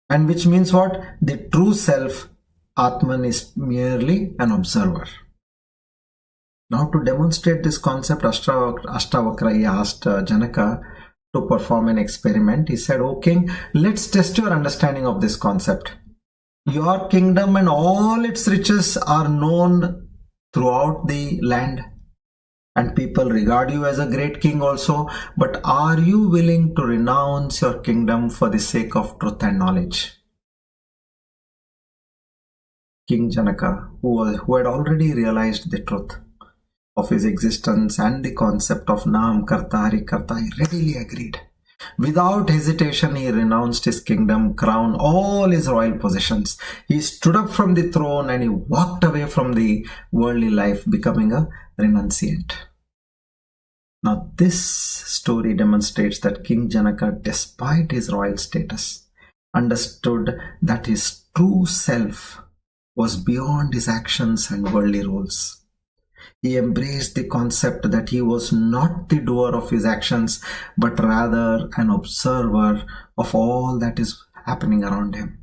And which means what? The true self, Atman, is merely an observer. Now to demonstrate this concept, Ashtavakra asked Janaka to perform an experiment. He said, "O king, let's test your understanding of this concept. Your kingdom and all its riches are known throughout the land, and people regard you as a great king also. But are you willing to renounce your kingdom for the sake of truth and knowledge?" King Janaka, who had already realized the truth of his existence and the concept of Na Ham Kartha, Hari Kartha, he readily agreed. Without hesitation, he renounced his kingdom, crown, all his royal possessions. He stood up from the throne and he walked away from the worldly life, becoming a renunciant. Now, this story demonstrates that King Janaka, despite his royal status, understood that his true self was beyond his actions and worldly roles. He embraced the concept that he was not the doer of his actions, but rather an observer of all that is happening around him.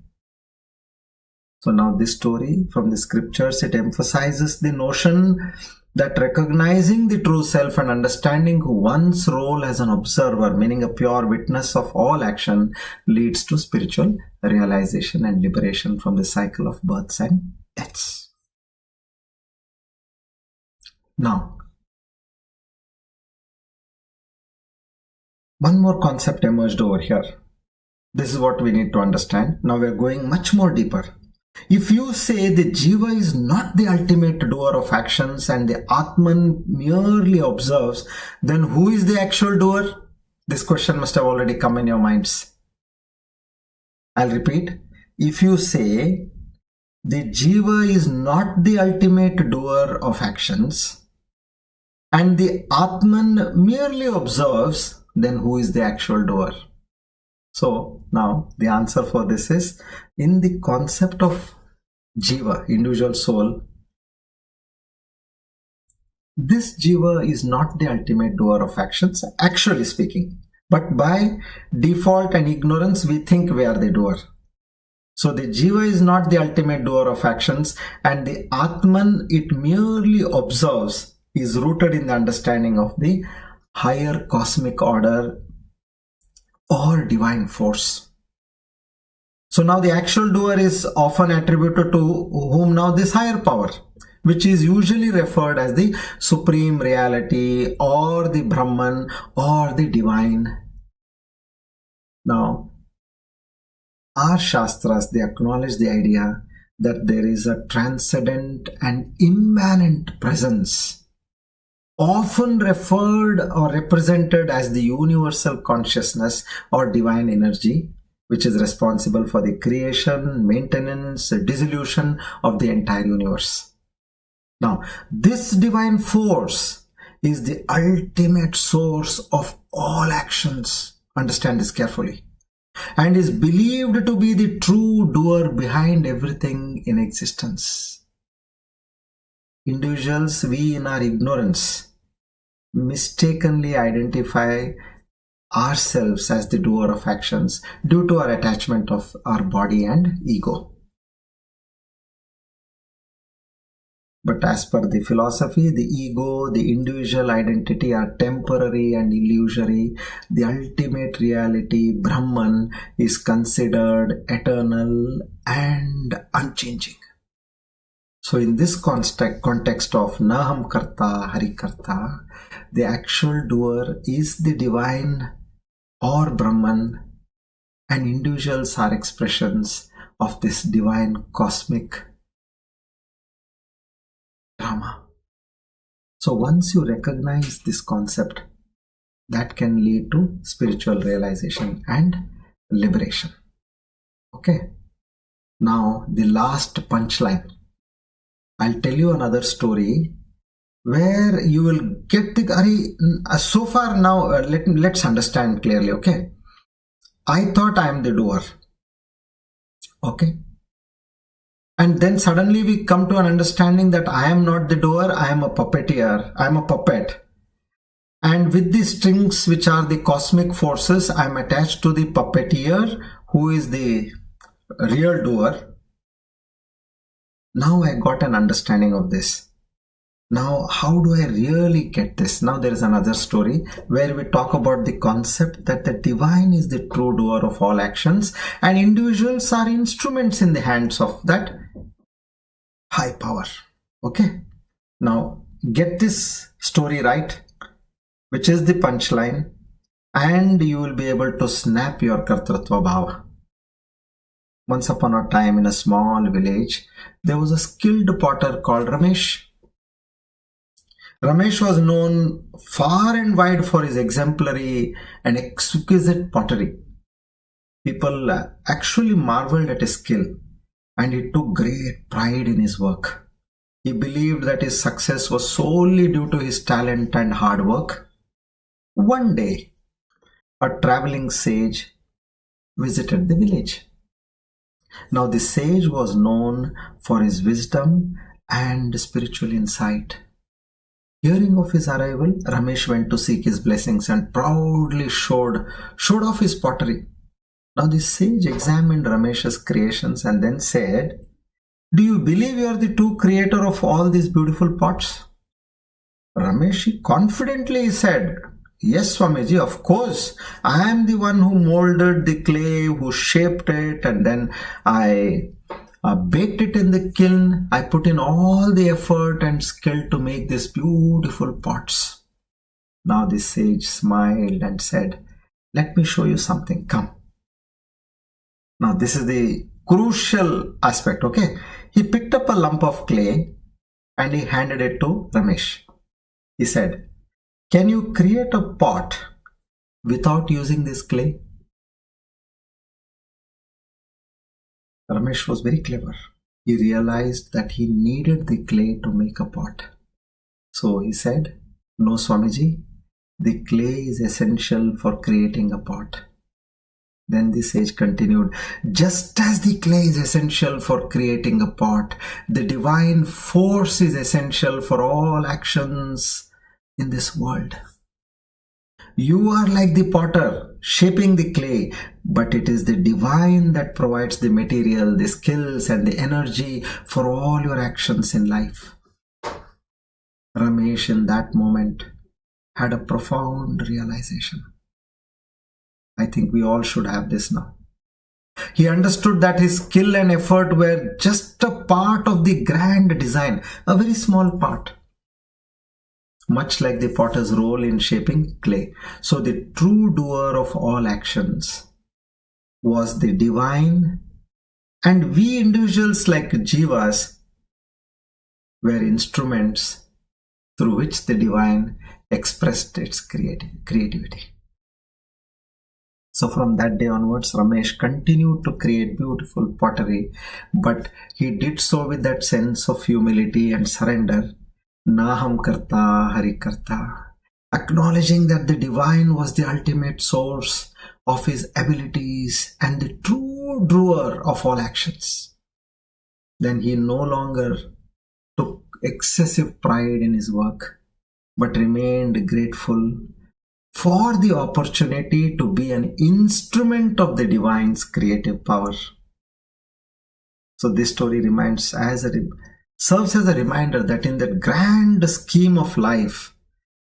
So now this story from the scriptures, it emphasizes the notion that recognizing the true self and understanding one's role as an observer, meaning a pure witness of all action, leads to spiritual realization and liberation from the cycle of births and deaths. Now, one more concept emerged over here. This is what we need to understand. Now we are going much more deeper. If you say the jiva is not the ultimate doer of actions and the Atman merely observes, then who is the actual doer? This question must have already come in your minds. I'll repeat. If you say the jiva is not the ultimate doer of actions and the Atman merely observes, then who is the actual doer? So now the answer for this is, in the concept of jiva, individual soul, this jiva is not the ultimate doer of actions, actually speaking. But by default and ignorance, we think we are the doer. So the jiva is not the ultimate doer of actions, and the Atman, it merely observes, is rooted in the understanding of the higher cosmic order or divine force. So now the actual doer is often attributed to whom? Now this higher power, which is usually referred as the supreme reality or the Brahman or the divine. Now, our Shastras, they acknowledge the idea that there is a transcendent and immanent presence, often referred or represented as the universal consciousness or divine energy, which is responsible for the creation, maintenance, dissolution of the entire universe. Now, this divine force is the ultimate source of all actions. Understand this carefully. And is believed to be the true doer behind everything in existence. Individuals, we in our ignorance mistakenly identify ourselves as the doer of actions due to our attachment of our body and ego. But as per the philosophy, the ego, the individual identity are temporary and illusory. The ultimate reality, Brahman, is considered eternal and unchanging. So in this context of Na Ham Kartha, Hari Kartha, the actual doer is the divine or Brahman, and individuals are expressions of this divine cosmic drama. So once you recognize this concept, that can lead to spiritual realization and liberation. Okay. Now the last punchline. I'll tell you another story where you will get the so far now let's understand clearly. Okay, I thought I am the doer. Okay, and then suddenly we come to an understanding that I am not the doer, I am a puppeteer, I am a puppet, and with the strings which are the cosmic forces, I am attached to the puppeteer who is the real doer. Now I got an understanding of this. Now, how do I really get this? Now there is another story where we talk about the concept that the divine is the true doer of all actions and individuals are instruments in the hands of that high power. Okay. Now get this story right, which is the punchline, and you will be able to snap your Kartritva Bhava. Once upon a time in a small village, there was a skilled potter called Ramesh. Ramesh was known far and wide for his exemplary and exquisite pottery. People actually marveled at his skill, and he took great pride in his work. He believed that his success was solely due to his talent and hard work. One day, a traveling sage visited the village. Now, the sage was known for his wisdom and spiritual insight. Hearing of his arrival, Ramesh went to seek his blessings and proudly showed off his pottery. Now, the sage examined Ramesh's creations and then said, "Do you believe you are the true creator of all these beautiful pots?" Ramesh confidently said, "Yes, Swamiji, of course. I am the one who molded the clay, who shaped it, and then I baked it in the kiln. I put in all the effort and skill to make these beautiful pots." Now the sage smiled and said, "Let me show you something. Come." Now this is the crucial aspect, okay? He picked up a lump of clay and he handed it to Ramesh. He said, "Can you create a pot without using this clay?" Ramesh was very clever. He realized that he needed the clay to make a pot. So he said, "No, Swamiji, the clay is essential for creating a pot." Then the sage continued, "Just as the clay is essential for creating a pot, the divine force is essential for all actions in this world. You are like the potter, shaping the clay, but it is the divine that provides the material, the skills, and the energy for all your actions in life." Ramesh, in that moment, had a profound realization. I think we all should have this now. He understood that his skill and effort were just a part of the grand design, a very small part. Much like the potter's role in shaping clay. So the true doer of all actions was the divine, and we individuals like jivas were instruments through which the divine expressed its creativity. So from that day onwards, Ramesh continued to create beautiful pottery, but he did so with that sense of humility and surrender. Na Ham Kartha, Kartha, acknowledging that the divine was the ultimate source of his abilities and the true doer of all actions. Then he no longer took excessive pride in his work, but remained grateful for the opportunity to be an instrument of the divine's creative power. So this story serves as a reminder that in the grand scheme of life,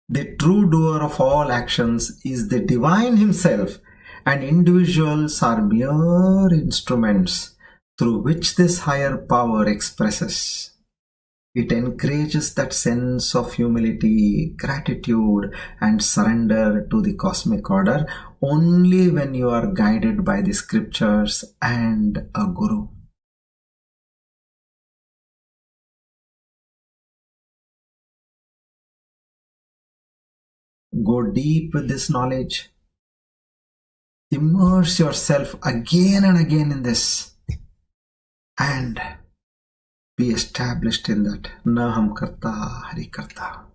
the true doer of all actions is the divine himself, and individuals are mere instruments through which this higher power expresses. It encourages that sense of humility, gratitude, and surrender to the cosmic order only when you are guided by the scriptures and a guru. Go deep with this knowledge. Immerse yourself again and again in this, and be established in that Na Ham Kartha, Kartha.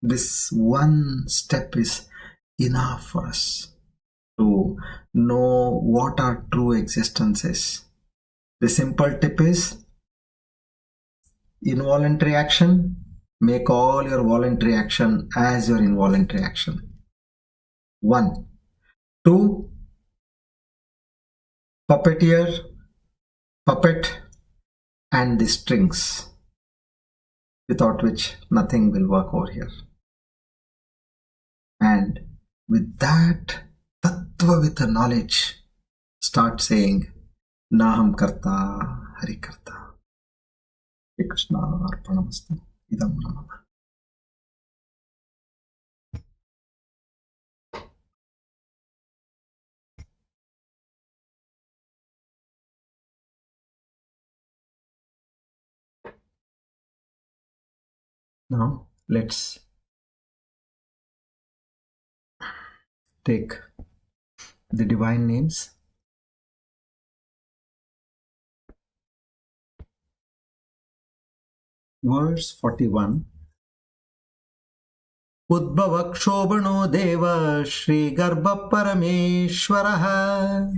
This one step is enough for us to know what our true existence is. The simple tip is involuntary action. Make all your voluntary action as your involuntary action. 1. 2. Puppet, and the strings, without which nothing will work over here. And with that tattva, with the knowledge, start saying Na Ham Kartha, Kartha. Krishna Arpanamastu. Idam Namah. Now let's take the divine names. Verse 41. Udbhava kshobano deva Shri Garbha Parameshwaraha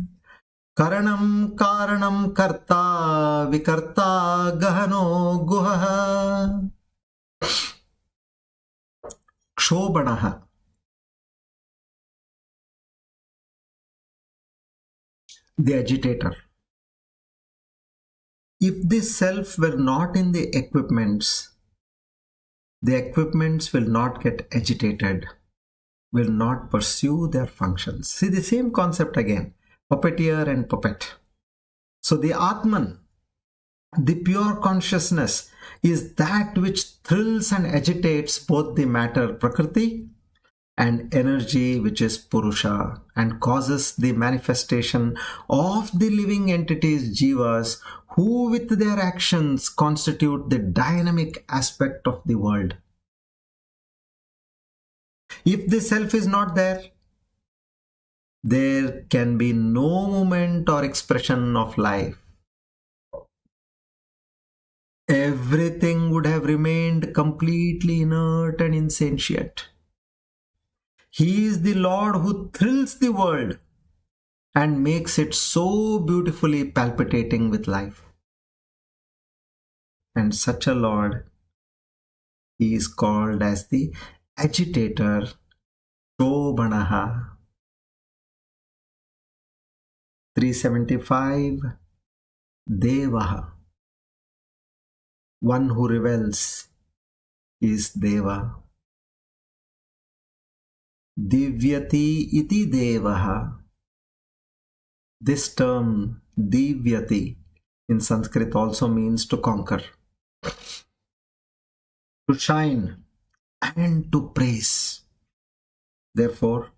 Karanam Karanam Karta Vikarta Gahano Guhaha. Kshobanaha, the agitator. If this self were not in the equipments will not get agitated, will not pursue their functions. See the same concept again, puppeteer and puppet. So the Atman, the pure consciousness, is that which thrills and agitates both the matter Prakriti and energy, which is Purusha, and causes the manifestation of the living entities, jivas, who with their actions constitute the dynamic aspect of the world. If the self is not there, there can be no movement or expression of life. Everything would have remained completely inert and insentient. He is the Lord who thrills the world and makes it so beautifully palpitating with life. And such a Lord, he is called as the agitator, Shobanaha. 375, Devaha. One who revels is Deva. Divyati iti Devaha. This term, Divyati, in Sanskrit also means to conquer, to shine, and to praise. Therefore,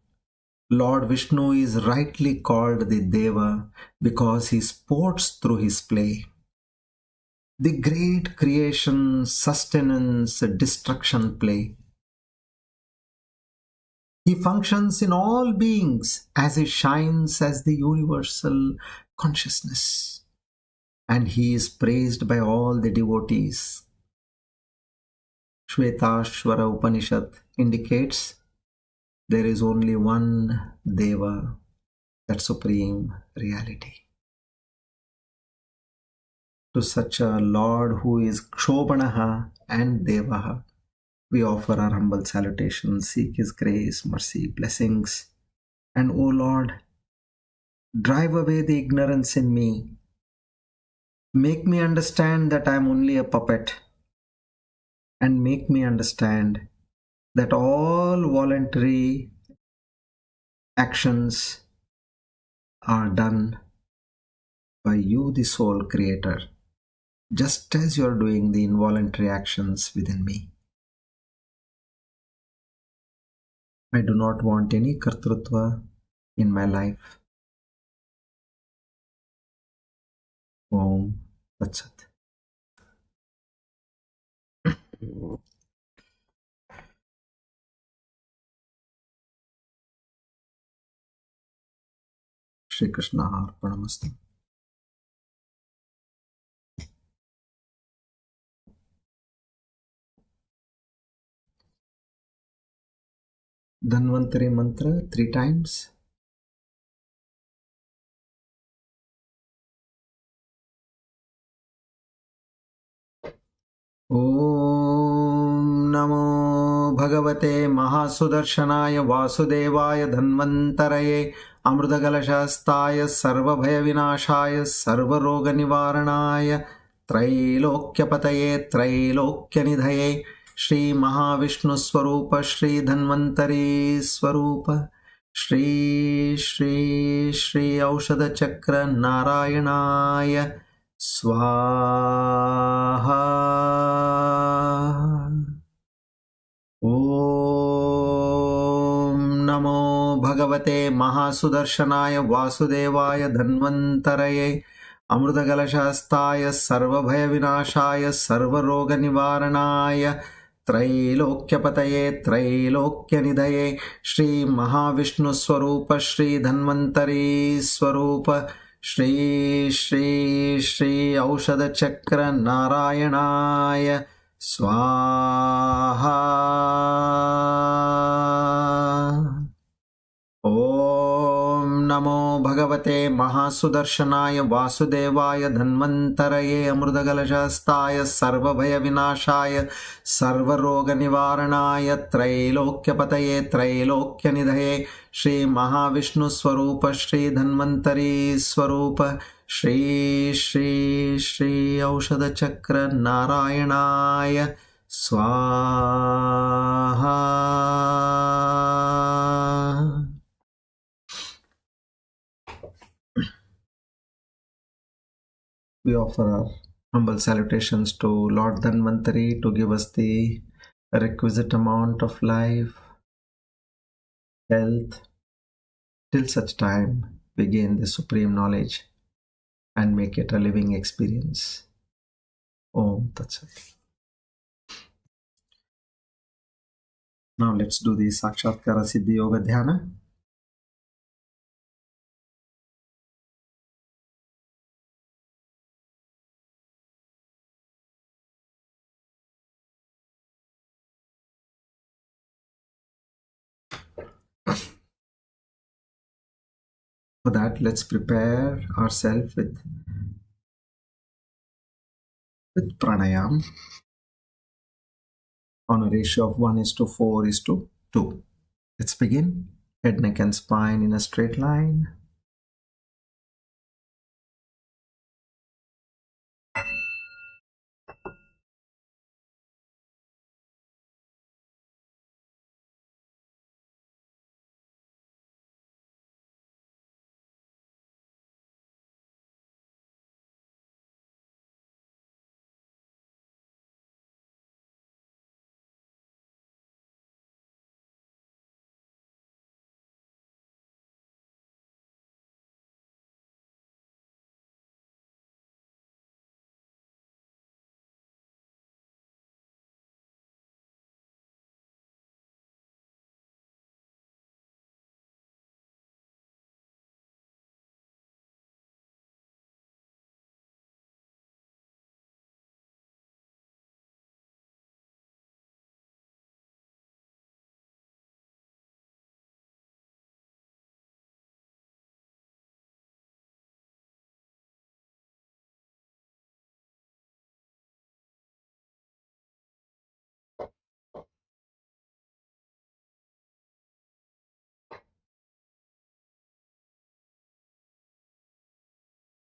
Lord Vishnu is rightly called the Deva because he sports through his play. The great creation, sustenance, destruction play. He functions in all beings as he shines as the universal consciousness. And he is praised by all the devotees. Shvetashvara Upanishad indicates there is only one Deva, that supreme reality. To such a Lord who is Kshobanaha and Devaha, we offer our humble salutations, seek his grace, mercy, blessings. And O Lord, drive away the ignorance in me. Make me understand that I am only a puppet. And make me understand that all voluntary actions are done by you, the sole creator, just as you are doing the involuntary actions within me. I do not want any kartrutva in my life. Om Tat Sat. Shri Krishna Arpanamastu. Dhanvantari mantra 3 times. Om Namo Bhagavate Mahasudarshanaya Vasudevaya Dhanvantaraye Amrutagalashastaya Sarvabhaya Vinashaya Sarvaroga Nivaranaya Trailokyapataye Trailokyanidhaye Shri Mahavishnu Swarupa Shri Dhanvantari Swarupa Shri Aushadha Chakra Narayanaya Swaha. Om Namo Bhagavate Mahasudarshanaya Vasudevaya Dhanvantaraye Amrutagalashastaya Sarvabhaya Vinashaya Sarvaroga Nivaranaya त्रैलोक्यपतये त्रैलोक्यनिधये Shri Mahavishnu स्वरूप श्री धन्वंतरी स्वरूप श्री श्री श्री औषध चक्र नारायणाय स्वाहा। ओम नमो भगवते महासुदर्शनाय वासुदेवाय धन्वंतरये अमृतकलशहस्ताय सर्वभयविनाशाय सर्वरोगनिवारणाय त्रैलोक्यपतये त्रैलोक्यनिधये श्री महाविष्णुस्वरूप श्री धन्वंतरी स्वरूप श्री श्री श्री औषधचक्र नारायणाय स्वाहा। We offer our humble salutations to Lord Dhanvantari to give us the requisite amount of life, health, till such time we gain the supreme knowledge and make it a living experience. Om Tat Sat. Now let's do the Sakshatkara Siddhi Yoga Dhyana. For that, let's prepare ourselves with pranayam on a ratio of 1:4:2. Let's begin. Head, neck and spine in a straight line.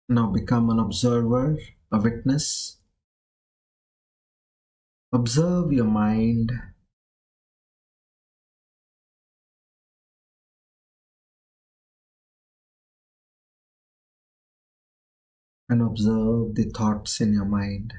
Now become an observer, a witness. Observe your mind. And observe the thoughts in your mind.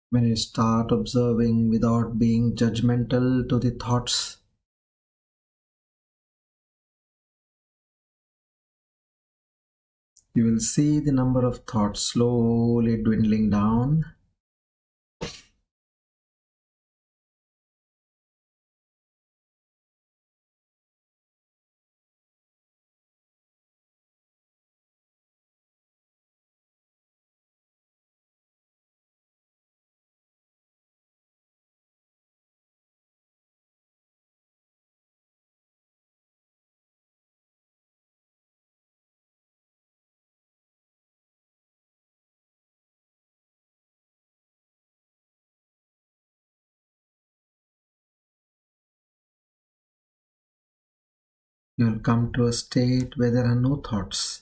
When you start observing without being judgmental to the thoughts, you will see the number of thoughts slowly dwindling down. You will come to a state where there are no thoughts.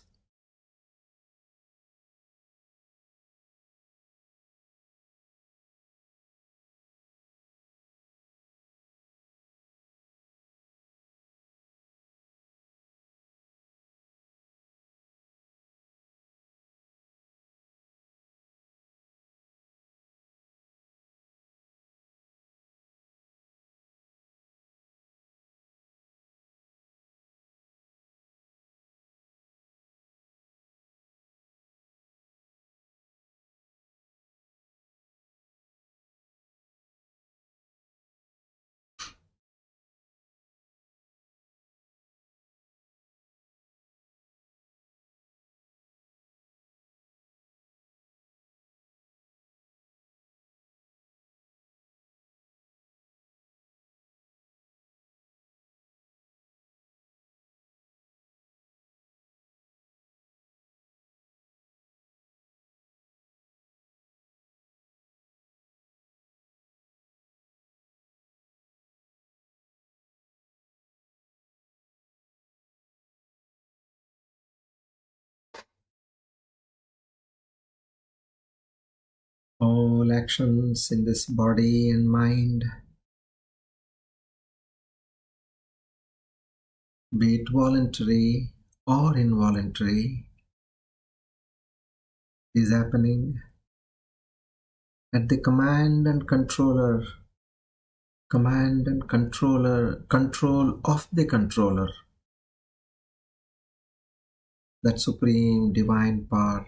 all actions in this body and mind, be it voluntary or involuntary, is happening at the command and control of the controller, that supreme divine power.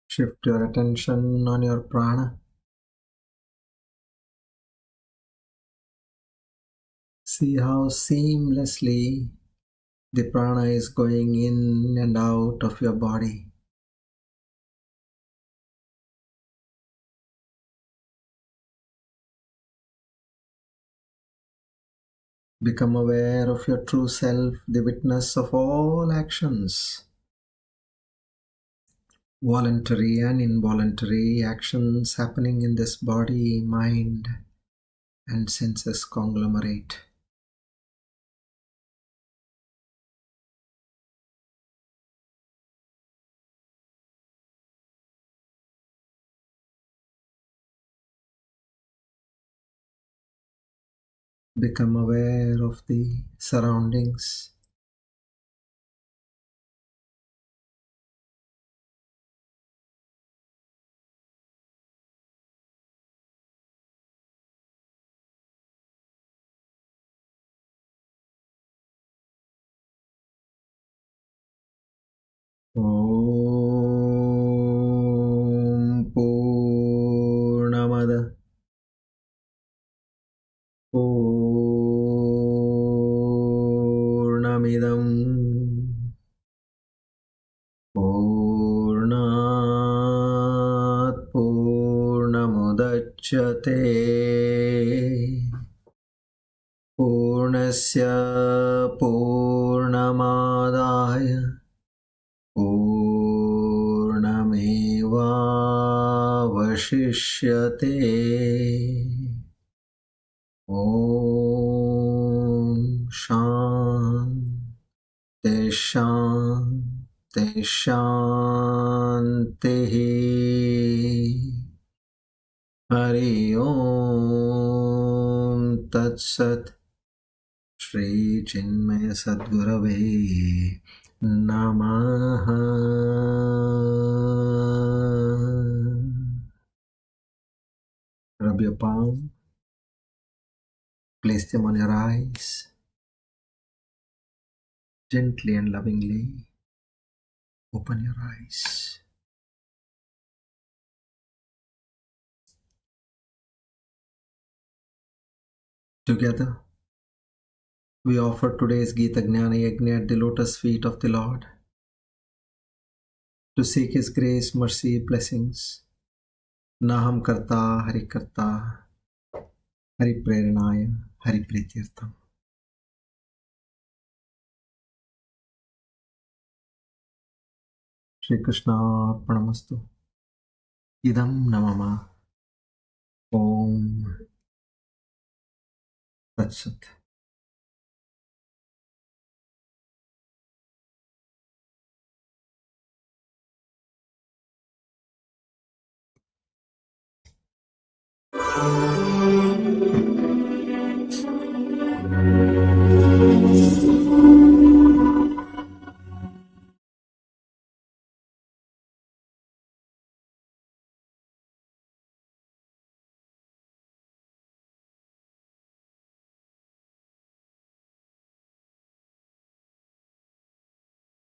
Shift your attention on your prana. See how seamlessly the prana is going in and out of your body. Become aware of your true self, the witness of all actions, voluntary and involuntary actions happening in this body, mind, and senses conglomerate. Become aware of the surroundings. Om Purnamada Purnamidam Purnat Purnamudachyate Purnasya Purnamadaya Purnamevavashishyate. Om Shanti Shanti Shanti. Hari Om Tat Sat. Shri Chinmaya Sadgurave Namaha. Rub your palm, place them on your eyes, gently and lovingly open your eyes. Together, we offer today's Gita Gnana Yagna at the lotus feet of the Lord to seek His grace, mercy, blessings. Na Ham Kartha, Hari Karta, Hari Preranaya, Hari Pritirtham. Shri Krishna Arpanamastu. Idam Namama. Om Tat Sat.